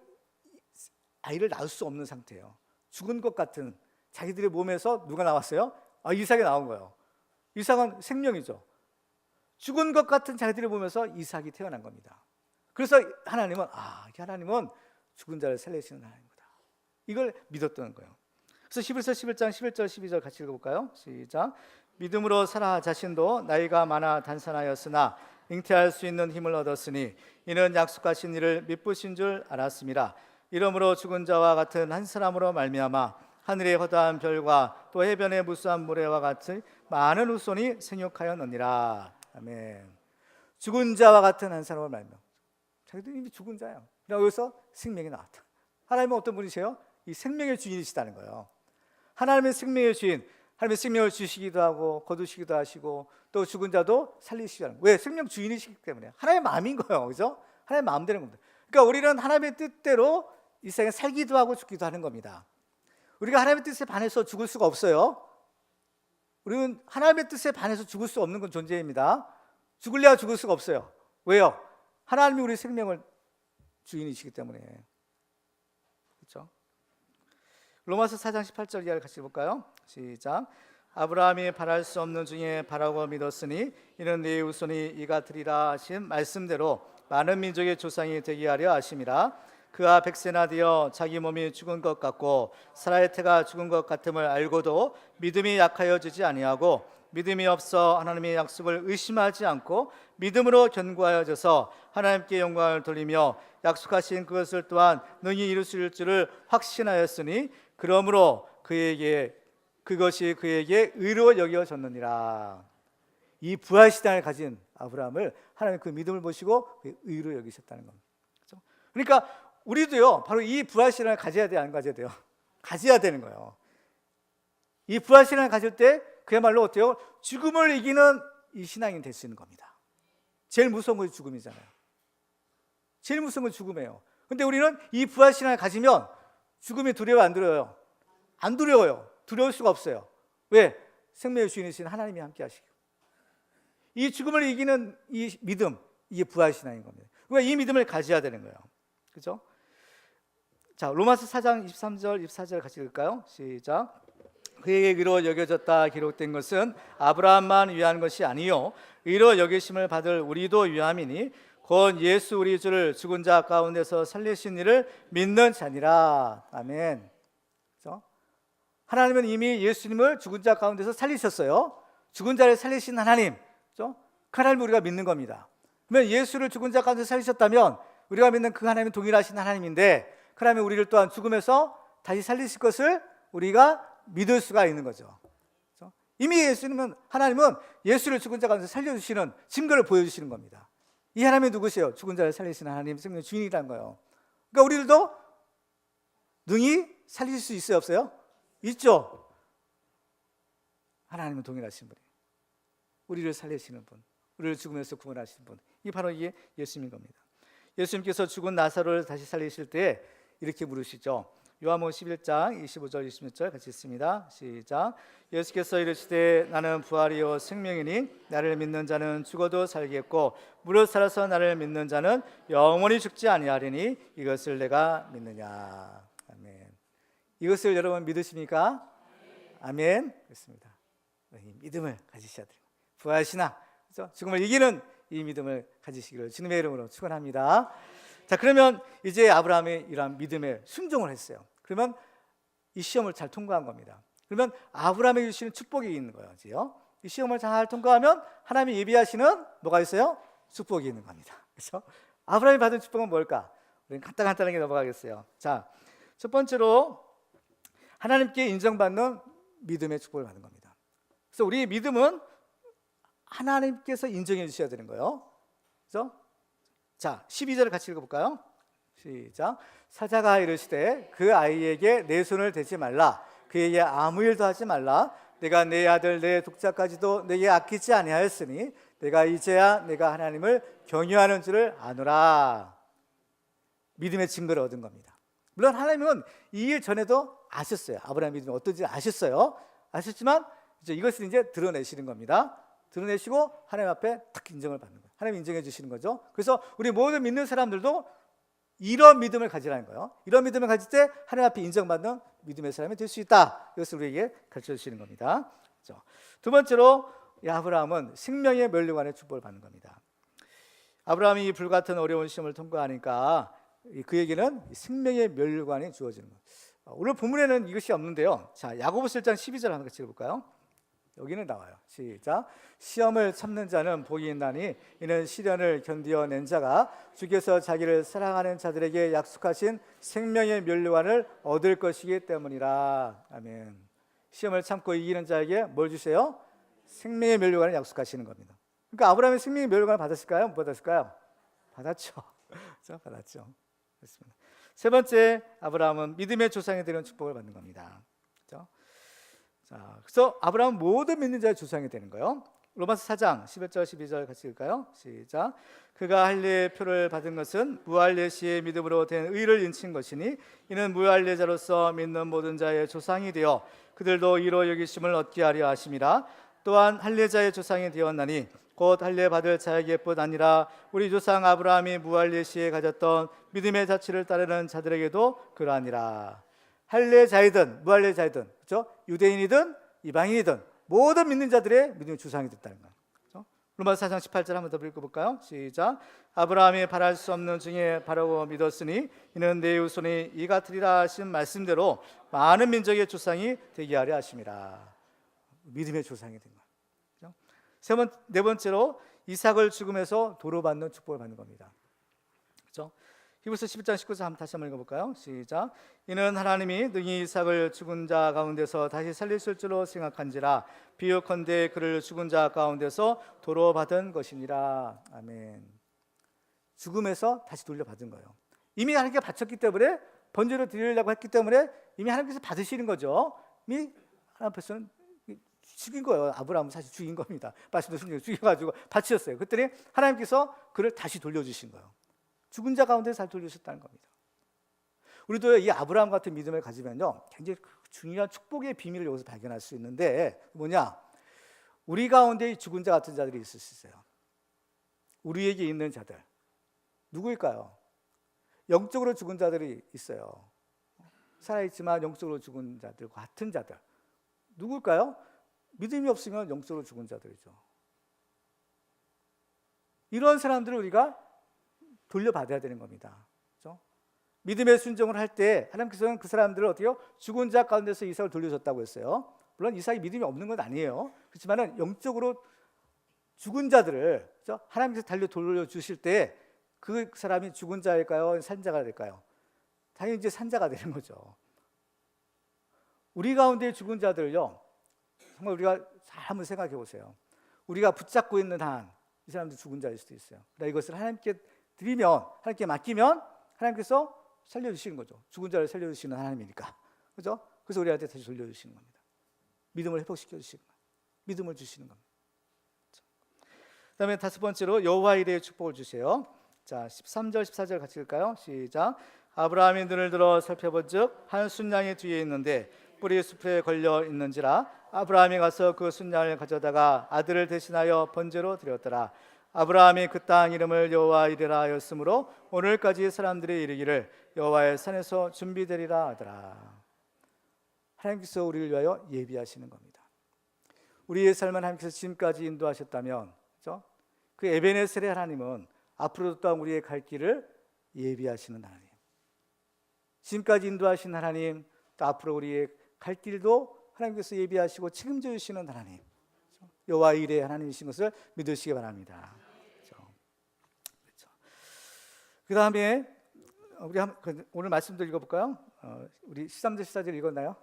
아이를 낳을 수 없는 상태예요. 죽은 것 같은 자기들의 몸에서 누가 나왔어요? 이삭이 나온 거예요. 이삭은 생명이죠. 죽은 것 같은 자기들의 몸에서 이삭이 태어난 겁니다. 그래서 하나님은 하나님은 죽은 자를 살리시는 하나님이다. 이걸 믿었던 거예요. 그래서 히브리서 11장 11절 12절 같이 읽어볼까요? 시작. 믿음으로 사라 자신도 나이가 많아 단산하였으나 잉태할 수 있는 힘을 얻었으니 이는 약속하신 이를 미쁘신 줄 알았습니다. 이러므로 죽은 자와 같은 한 사람으로 말미암아 하늘의 허다한 별과 또 해변의 무수한 모래와 같이 많은 후손이 생육하였느니라. 아멘. 죽은 자와 같은 한 사람으로 말미암아. 자기들이 이미 죽은 자예요. 그러니까 여기서 생명이 나왔다. 하나님은 어떤 분이세요? 이 생명의 주인이시다는 거예요. 하나님의 생명의 주인, 하나님의 생명을 주시기도 하고 거두시기도 하시고 또 죽은 자도 살리시기도 하는 거예요. 왜? 생명 주인이시기 때문에. 하나님의 마음인 거예요. 그죠? 하나님의 마음대로 겁니다. 그러니까 우리는 하나님의 뜻대로 이 세상에 살기도 하고 죽기도 하는 겁니다. 우리가 하나님의 뜻에 반해서 죽을 수가 없어요. 우리는 하나님의 뜻에 반해서 죽을 수 없는 건 존재입니다. 죽을래야 죽을 수가 없어요. 왜요? 하나님이 우리 생명을 주인이시기 때문에. 그렇죠? 로마서 4장 18절 이하를 같이 볼까요? 시작. 아브라함이 바랄 수 없는 중에 바라고 믿었으니 이는 네 후손이 이가 되리라 하신 말씀대로 많은 민족의 조상이 되게 하려 하심이라. 그가 100세나 되어 자기 몸이 죽은 것 같고 사라의 태가 죽은 것 같음을 알고도 믿음이 약하여지지 아니하고 믿음이 없어 하나님의 약속을 의심하지 않고 믿음으로 견고하여져서 하나님께 영광을 돌리며 약속하신 그것을 또한 능히 이루실 줄을 확신하였으니 그러므로 그것이 그에게 의로 여겨졌느니라. 이 부활 신앙을 가진 아브라함을 하나님 그 믿음을 보시고 의로 여기셨다는 겁니다. 그렇죠? 그러니까 우리도요, 바로 이 부활 신앙을 가져야 돼요, 안 가져야 돼요? 가져야 되는 거예요. 이 부활 신앙을 가질 때 그야말로 어때요? 죽음을 이기는 이 신앙이 될 수 있는 겁니다. 제일 무서운 것이 죽음이잖아요. 제일 무서운 건 죽음이에요. 근데 우리는 이 부활 신앙을 가지면 죽음이 두려워 안 두려워요? 안 두려워요. 두려울 수가 없어요. 왜? 생명의 주인이신 하나님이 함께 하시고. 이 죽음을 이기는 이 믿음, 이게 부활 신앙인 겁니다. 우리가 이 믿음을 가져야 되는 거예요. 그렇죠? 자, 로마서 4장 23절, 24절 같이 읽을까요? 시작. 그에게 의로 여겨졌다 기록된 것은 아브라함만 위한 것이 아니요 의로 여기심을 받을 우리도 위함이니 곧 예수 우리 주를 죽은 자 가운데서 살리신 이를 믿는 자니라. 아멘. 그렇죠? 하나님은 이미 예수님을 죽은 자 가운데서 살리셨어요. 죽은 자를 살리신 하나님, 그렇죠? 그 하나님을 우리가 믿는 겁니다. 그러면 예수를 죽은 자 가운데서 살리셨다면 우리가 믿는 그 하나님은 동일하신 하나님인데 그 하나님은 우리를 또한 죽음에서 다시 살리실 것을 우리가 믿을 수가 있는 거죠. 그렇죠? 이미 예수님은, 하나님은 예수를 죽은 자 가운데서 살려주시는 증거를 보여주시는 겁니다. 이 하나님이 누구세요? 죽은 자를 살리시는 하나님, 생명의 주인이라는 거예요. 그러니까 우리들도 능히 살릴 수 있어요, 없어요? 있죠. 하나님은 동일하신 분이에요. 우리를 살리시는 분, 우리를 죽음에서 구원하시는 분, 이 바로 이게 예수님인 겁니다. 예수님께서 죽은 나사로를 다시 살리실 때 이렇게 물으시죠. 요한복음 11장 25절 26절 같이 읽습니다. 시작. 예수께서 이르시되 나는 부활이요 생명이니 나를 믿는 자는 죽어도 살겠고 무릇 살아서 나를 믿는 자는 영원히 죽지 아니하리니 이것을 내가 믿느냐. 아멘. 이것을 여러분 믿으십니까? 아멘. 그렇습니다. 이 믿음을 가지셔야 돼요. 부활하시나, 그렇죠? 죽음을 이기는 이 믿음을 가지시기를 주님의 이름으로 축원합니다. 자, 그러면 이제 아브라함이 이러한 믿음에 순종을 했어요. 그러면 이 시험을 잘 통과한 겁니다. 그러면 아브라함에게 주시는 축복이 있는 거예요. 이 시험을 잘 통과하면 하나님이 예비하시는 뭐가 있어요? 축복이 있는 겁니다. 그렇죠? 아브라함이 받은 축복은 뭘까? 우리는 간단하게 넘어가겠어요. 자, 첫 번째로 하나님께 인정받는 믿음의 축복을 받는 겁니다. 그래서 우리의 믿음은 하나님께서 인정해 주셔야 되는 거예요. 그렇죠? 자, 12절을 같이 읽어볼까요? 시작. 사자가 이르시되 그 아이에게 내 손을 대지 말라. 그에게 아무 일도 하지 말라. 내가 내 아들 내 독자까지도 내게 아끼지 아니하였으니 내가 이제야 내가 하나님을 경유하는 줄을 아노라. 믿음의 증거를 얻은 겁니다. 물론 하나님은 이 일 전에도 아셨어요. 아브라함의 믿음이 어떤지 아셨어요. 아셨지만 이것을 이제 드러내시는 겁니다. 드러내시고 하나님 앞에 딱 인정을 받는 거예요. 하나님 인정해 주시는 거죠. 그래서 우리 모든 믿는 사람들도 이런 믿음을 가지라는 거예요. 이런 믿음을 가질 때 하나님 앞에 인정받는 믿음의 사람이 될 수 있다. 이것을 우리에게 가르쳐 주시는 겁니다. 그렇죠? 두 번째로 이 아브라함은 생명의 면류관의 축복을 받는 겁니다. 아브라함이 불같은 어려운 시험을 통과하니까 그에게는 생명의 면류관이 주어지는 거예요. 오늘 본문에는 이것이 없는데요. 자, 야고보서 1장 12절 한번 같이 읽어볼까요? 여기는 나와요. 시작. 시험을 참는 자는 복이 있나니 이는 시련을 견디어낸 자가 주께서 자기를 사랑하는 자들에게 약속하신 생명의 면류관을 얻을 것이기 때문이라. 아멘. 시험을 참고 이기는 자에게 뭘 주세요? 생명의 면류관을 약속하시는 겁니다. 그러니까 아브라함이 생명의 면류관을 받았을까요? 못 받았을까요? 받았죠. 그렇죠? 받았죠. 그렇습니다. 세 번째, 아브라함은 믿음의 조상이 되는 축복을 받는 겁니다. 그렇죠? 자, 그래서 아브라함은 모든 믿는 자의 조상이 되는 거예요. 로마서 4장 11절 12절 같이 읽을까요? 시작. 그가 할례의 표를 받은 것은 무할례시의 믿음으로 된 의를 인친 것이니 이는 무할례자로서 믿는 모든 자의 조상이 되어 그들도 이로 여기심을 얻게 하려 하심이라. 또한 할례자의 조상이 되었나니 곧 할례 받을 자에게뿐 아니라 우리 조상 아브라함이 무할례시에 가졌던 믿음의 자취를 따르는 자들에게도 그러하니라. 할례자이든 무할례자이든, 그렇죠? 유대인이든 이방인이든 모든 믿는 자들의 믿음의 주상이 됐다는 거예요. 그렇죠? 로마서 4장 18절 한번 더 읽어볼까요? 시작. 아브라함이 바랄 수 없는 중에 바라고 믿었으니 이는 내 후손이 이 같으리라 하신 말씀대로 많은 민족의 조상이 되게 하려 하심이라. 믿음의 조상이 된 거예요. 그렇죠? 네 번째로 이삭을 죽음에서 도로받는 축복을 받는 겁니다. 그렇죠? 히브리서 11장 19절 다시 한번 읽어볼까요? 시작. 이는 하나님이 능히 이삭을 죽은 자 가운데서 다시 살리실 줄로 생각한지라 비유컨대 그를 죽은 자 가운데서 도로 받은 것이니라. 아멘. 죽음에서 다시 돌려받은 거예요. 이미 하나님께 바쳤기 때문에 번제로 드리려고 했기 때문에 이미 하나님께서 받으시는 거죠. 이미 하나님 앞에서는 죽인 거예요. 아브라함은 사실 죽인 겁니다. 말씀도 순종해서 죽여가지고 바치셨어요. 그랬더니 하나님께서 그를 다시 돌려주신 거예요. 죽은 자 가운데 잘 돌려주셨다는 겁니다. 우리도 이 아브라함 같은 믿음을 가지면요, 굉장히 중요한 축복의 비밀을 여기서 발견할 수 있는데 뭐냐? 우리 가운데 죽은 자 같은 자들이 있을 수 있어요. 우리에게 있는 자들 누구일까요? 영적으로 죽은 자들이 있어요. 살아있지만 영적으로 죽은 자들 같은 자들 누굴까요? 믿음이 없으면 영적으로 죽은 자들이죠. 이런 사람들을 우리가 돌려받아야 되는 겁니다. 그렇죠? 믿음의 순종을 할 때 하나님께서는 그 사람들을 어떻게요? 죽은 자 가운데서 이삭을 돌려줬다고 했어요. 물론 이삭이 믿음이 없는 건 아니에요. 그렇지만 영적으로 죽은 자들을, 그렇죠? 하나님께서 돌려주실 때 그 사람이 죽은 자일까요? 산자가 될까요? 당연히 이제 산자가 되는 거죠. 우리 가운데 죽은 자들요, 정말 우리가 잘 한번 생각해 보세요. 우리가 붙잡고 있는 한 이 사람도 죽은 자일 수도 있어요. 그러나 이것을 하나님께 드리면, 하나님께 맡기면 하나님께서 살려주시는 거죠. 죽은 자를 살려주시는 하나님이니까, 그렇죠? 그래서 우리한테 다시 돌려주시는 겁니다. 믿음을 회복시켜 주시는 겁니다. 믿음을 주시는 겁니다. 그렇죠? 그다음에 다섯 번째로 여호와 이레의 축복을 주세요. 자, 13절 14절 같이 읽을까요? 시작. 아브라함이 눈을 들어 살펴본즉 한 순양이 뒤에 있는데 뿔이 숲에 걸려 있는지라 아브라함이 가서 그 순양을 가져다가 아들을 대신하여 번제로 드렸더라. 아브라함이 그 땅 이름을 여호와 이레라 하였으므로 오늘까지 사람들이 이르기를 여호와의 산에서 준비되리라 하더라. 하나님께서 우리를 위하여 예비하시는 겁니다. 우리의 삶은 하나님께서 지금까지 인도하셨다면, 그렇죠? 그 에베네셀의 하나님은 앞으로도 또한 우리의 갈 길을 예비하시는 하나님, 지금까지 인도하신 하나님, 또 앞으로 우리의 갈 길도 하나님께서 예비하시고 책임져 주시는 하나님, 여호와 이레의 하나님이신 것을 믿으시기 바랍니다. 그렇죠? 그 다음에 우리 오늘 말씀도 읽어볼까요? 우리 13절 14절 읽었나요?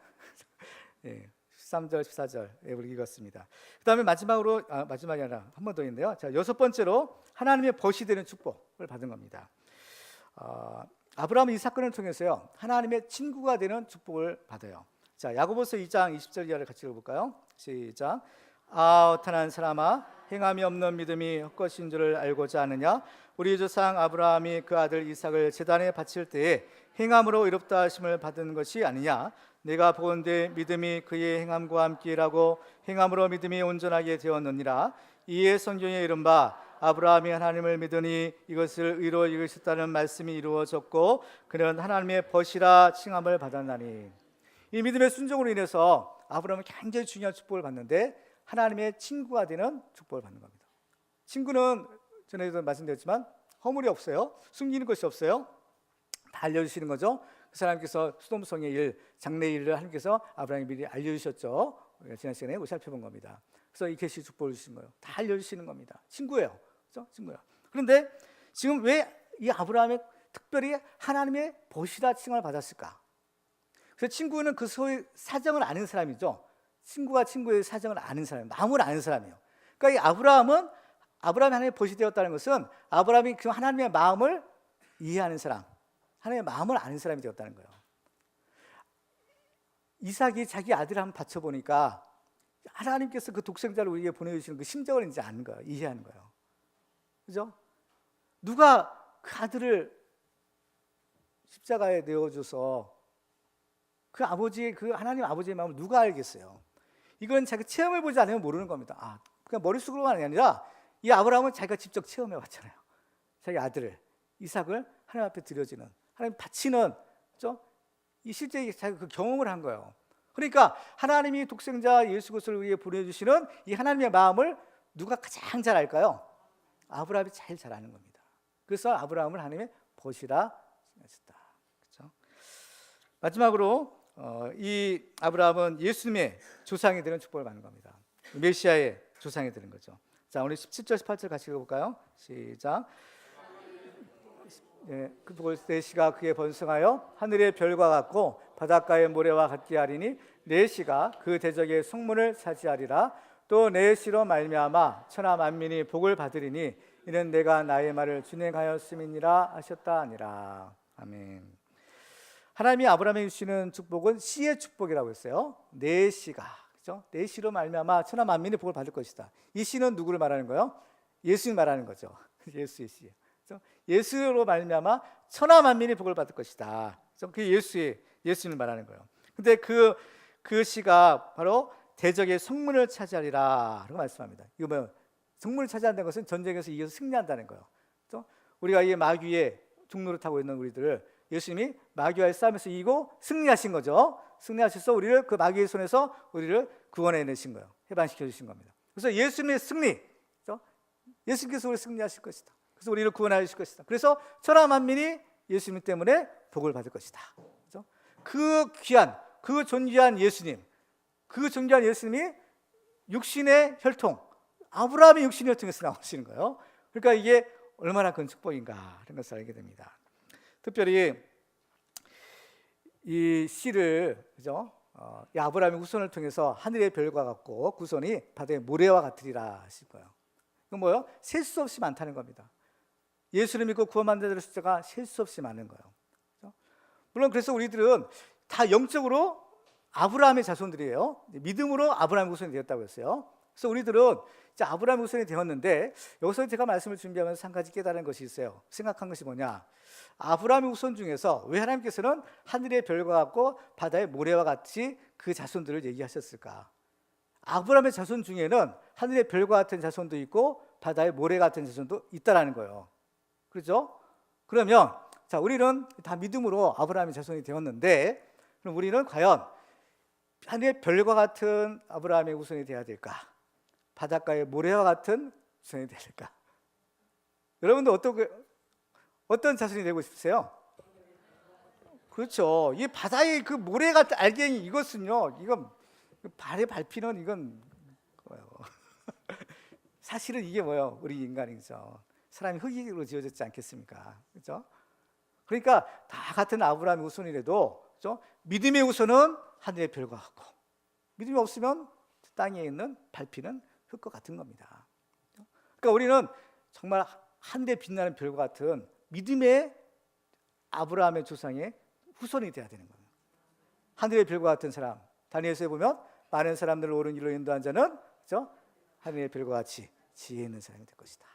네, 13절 14절 우리 읽었습니다. 그 다음에 마지막으로 마지막이 아니라 한 번 더 있는데요. 자, 여섯 번째로 하나님의 벗이 되는 축복을 받은 겁니다. 아브라함은 이 사건을 통해서요, 하나님의 친구가 되는 축복을 받아요. 자, 야고보서 2장 20절 이하를 같이 읽어볼까요? 시작. 어탄한 사람아, 행함이 없는 믿음이 헛것인 줄을 알고자 하느냐? 우리 조상 아브라함이 그 아들 이삭을 제단에 바칠 때에 행함으로 의롭다 하심을 받은 것이 아니냐? 내가 보건대 믿음이 그의 행함과 함께 일하고 행함으로 믿음이 온전하게 되었느니라. 이에 성경에 이른바 아브라함이 하나님을 믿으니 이것을 의로 여기셨다는 말씀이 이루어졌고 그는 하나님의 벗이라 칭함을 받았나니. 이 믿음의 순종으로 인해서 아브라함은 굉장히 중요한 축복을 받는데 하나님의 친구가 되는 축복을 받는 겁니다. 친구는 전에도 말씀드렸지만 허물이 없어요. 숨기는 것이 없어요. 다 알려주시는 거죠. 그 사람께서 수돔성의 일, 장래 일을 하나님께서 아브라함에 미리 알려주셨죠. 지난 시간에 우리 살펴본 겁니다. 그래서 이 계시 축복을 주신 거예요. 다 알려주시는 겁니다. 친구예요. 그렇죠? 친구야. 그런데 지금 왜 이 아브라함이 특별히 하나님의 벗이라 칭을 받았을까? 그래서 친구는 그 소위 사정을 아는 사람이죠. 친구가 친구의 사정을 아는 사람, 마음을 아는 사람이에요. 그러니까 이 아브라함이 하나님의 벗이 되었다는 것은 아브라함이 그 하나님의 마음을 이해하는 사람, 하나님의 마음을 아는 사람이 되었다는 거예요. 이삭이 자기 아들을 한번 바쳐보니까 하나님께서 그 독생자를 우리에게 보내주시는 그 심정을 이제 아는 거예요. 이해하는 거예요. 그죠? 누가 그 아들을 십자가에 내어줘서 그 아버지의, 그 하나님 아버지의 마음을 누가 알겠어요? 이건 자기가 체험해 보지 않으면 모르는 겁니다. 그냥 머릿속으로만 아니라 이 아브라함은 자기가 직접 체험해 왔잖아요. 자기 아들을, 이삭을 하나님 앞에 드려지는, 하나님 바치는, 그렇죠? 이 실제 자기가 그 경험을 한 거예요. 그러니까 하나님이 독생자 예수 그리스도를 위해 보내주시는 이 하나님의 마음을 누가 가장 잘 알까요? 아브라함이 제일 잘 아는 겁니다. 그래서 아브라함을 하나님의 벗이라 했다. 그렇죠? 마지막으로 이 아브라함은 예수님의 조상이 되는 축복을 받는 겁니다. 메시아의 조상이 되는 거죠. 자, 오늘 17절 18절 같이 읽어볼까요? 시작. 그 내 씨가 그에 번성하여 하늘의 별과 같고 바닷가의 모래와 같게 하리니 내 씨가 그 대적의 성문을 차지하리라. 또 내 씨로 말미암아 천하 만민이 복을 받으리니 이는 내가 나의 말을 준행하였음이니라 하셨다 아니라. 아멘. 하나님이 아브라함에게 주시는 축복은 씨의 축복이라고 했어요. 내 씨가, 그렇죠? 내 씨로 말미암아 천하 만민이 복을 받을 것이다. 이 씨는 누구를 말하는 거예요? 예수님 말하는 거죠. 예수의 씨. 그렇죠? 예수로 말미암아 천하 만민이 복을 받을 것이다. 그렇죠? 그게 예수님을 말하는 거예요. 근데 그 씨가 바로 대적의 성문을 차지하리라라고 말씀합니다. 이거 뭐예요? 성문을 차지한다는 것은 전쟁에서 이겨서 승리한다는 거예요. 그렇죠? 우리가 이 마귀의 종로를 타고 있는 우리들을 예수님이 마귀와의 싸움에서 이기고 승리하신 거죠. 승리하셔서 우리를 그 마귀의 손에서 우리를 구원해내신 거예요. 해방시켜 주신 겁니다. 그래서 예수님의 승리, 그렇죠? 예수님께서 우리를 승리하실 것이다. 그래서 우리를 구원하여 주실 것이다. 그래서 천하 만민이 예수님 때문에 복을 받을 것이다. 그렇죠? 그 귀한, 그 존귀한 예수님, 그 존귀한 예수님이 육신의 혈통, 아브라함의 육신의 혈통에서 나오시는 거예요. 그러니까 이게 얼마나 큰 축복인가 하는 것을 알게 됩니다. 특별히 이 씨를, 그죠? 이 아브라함의 후손을 통해서 하늘의 별과 같고 그 후손이 바다의 모래와 같으리라 하실 거예요. 이건 뭐예요? 셀 수 없이 많다는 겁니다. 예수를 믿고 구원받는 자들의 숫자가 셀 수 없이 많은 거예요. 그렇죠? 물론 그래서 우리들은 다 영적으로 아브라함의 자손들이에요. 믿음으로 아브라함의 후손이 되었다고 했어요. 그래서 우리들은 이제 아브라함의 후손이 되었는데 여기서 제가 말씀을 준비하면서 한 가지 깨달은 것이 있어요. 생각한 것이 뭐냐? 아브라함의 후손 중에서 왜 하나님께서는 하늘의 별과 같고 바다의 모래와 같이 그 자손들을 얘기하셨을까? 아브라함의 자손 중에는 하늘의 별과 같은 자손도 있고 바다의 모래 같은 자손도 있다라는 거예요. 그렇죠? 그러면 자, 우리는 다 믿음으로 아브라함의 자손이 되었는데 그럼 우리는 과연 하늘의 별과 같은 아브라함의 후손이 되어야 될까? 바닷가의 모래와 같은 후손이 되어야 될까? 여러분들 어떤 자손이 되고 싶으세요? 그렇죠. 이 바다의 그 모래 같은 알갱이 이것은요, 이건 발에 밟히는 이건 뭐예요? 사실은 이게 뭐예요? 우리 인간이죠. 사람이 흙으로 지어졌지 않겠습니까? 그렇죠? 그러니까 다 같은 아브라함의 후손이라도, 그렇죠? 믿음의 후손은 하늘의 별과 같고, 믿음이 없으면 땅에 있는 밟히는 흙과 같은 겁니다. 그러니까 우리는 정말 하늘에 빛나는 별과 같은 믿음의 아브라함의 조상의 후손이 되어야 되는 거예요. 하늘의 별과 같은 사람, 다니엘서에 보면 많은 사람들을 옳은 길로 인도한 자는, 그렇죠? 하늘의 별과 같이 지혜 있는 사람이 될 것이다.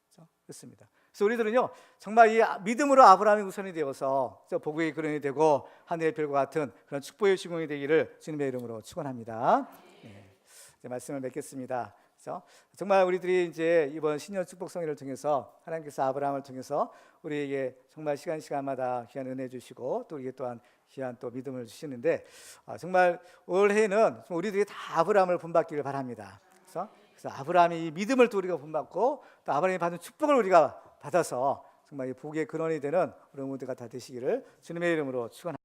그렇죠? 그렇습니다. 그래서 우리들은요, 정말 이 믿음으로 아브라함의 후손이 되어서 복의 근원이 되고 하늘의 별과 같은 그런 축복의 주공이 되기를 주님의 이름으로 축원합니다. 네, 이제 말씀을 맺겠습니다. 그래서 정말 우리들이 이제 이번 신년 축복성회를 통해서 하나님께서 아브라함을 통해서 우리에게 정말 시간마다 귀한 은혜 주시고 또 우리에게 또한 귀한 또 믿음을 주시는데 정말 올해는 우리들이 다 아브라함을 본받기를 바랍니다. 그래서 아브라함이 이 믿음을 또 우리가 본받고 또 아브라함이 받은 축복을 우리가 받아서 정말 이 복의 근원이 되는 우리 모두가 다 되시기를 주님의 이름으로 축원합니다.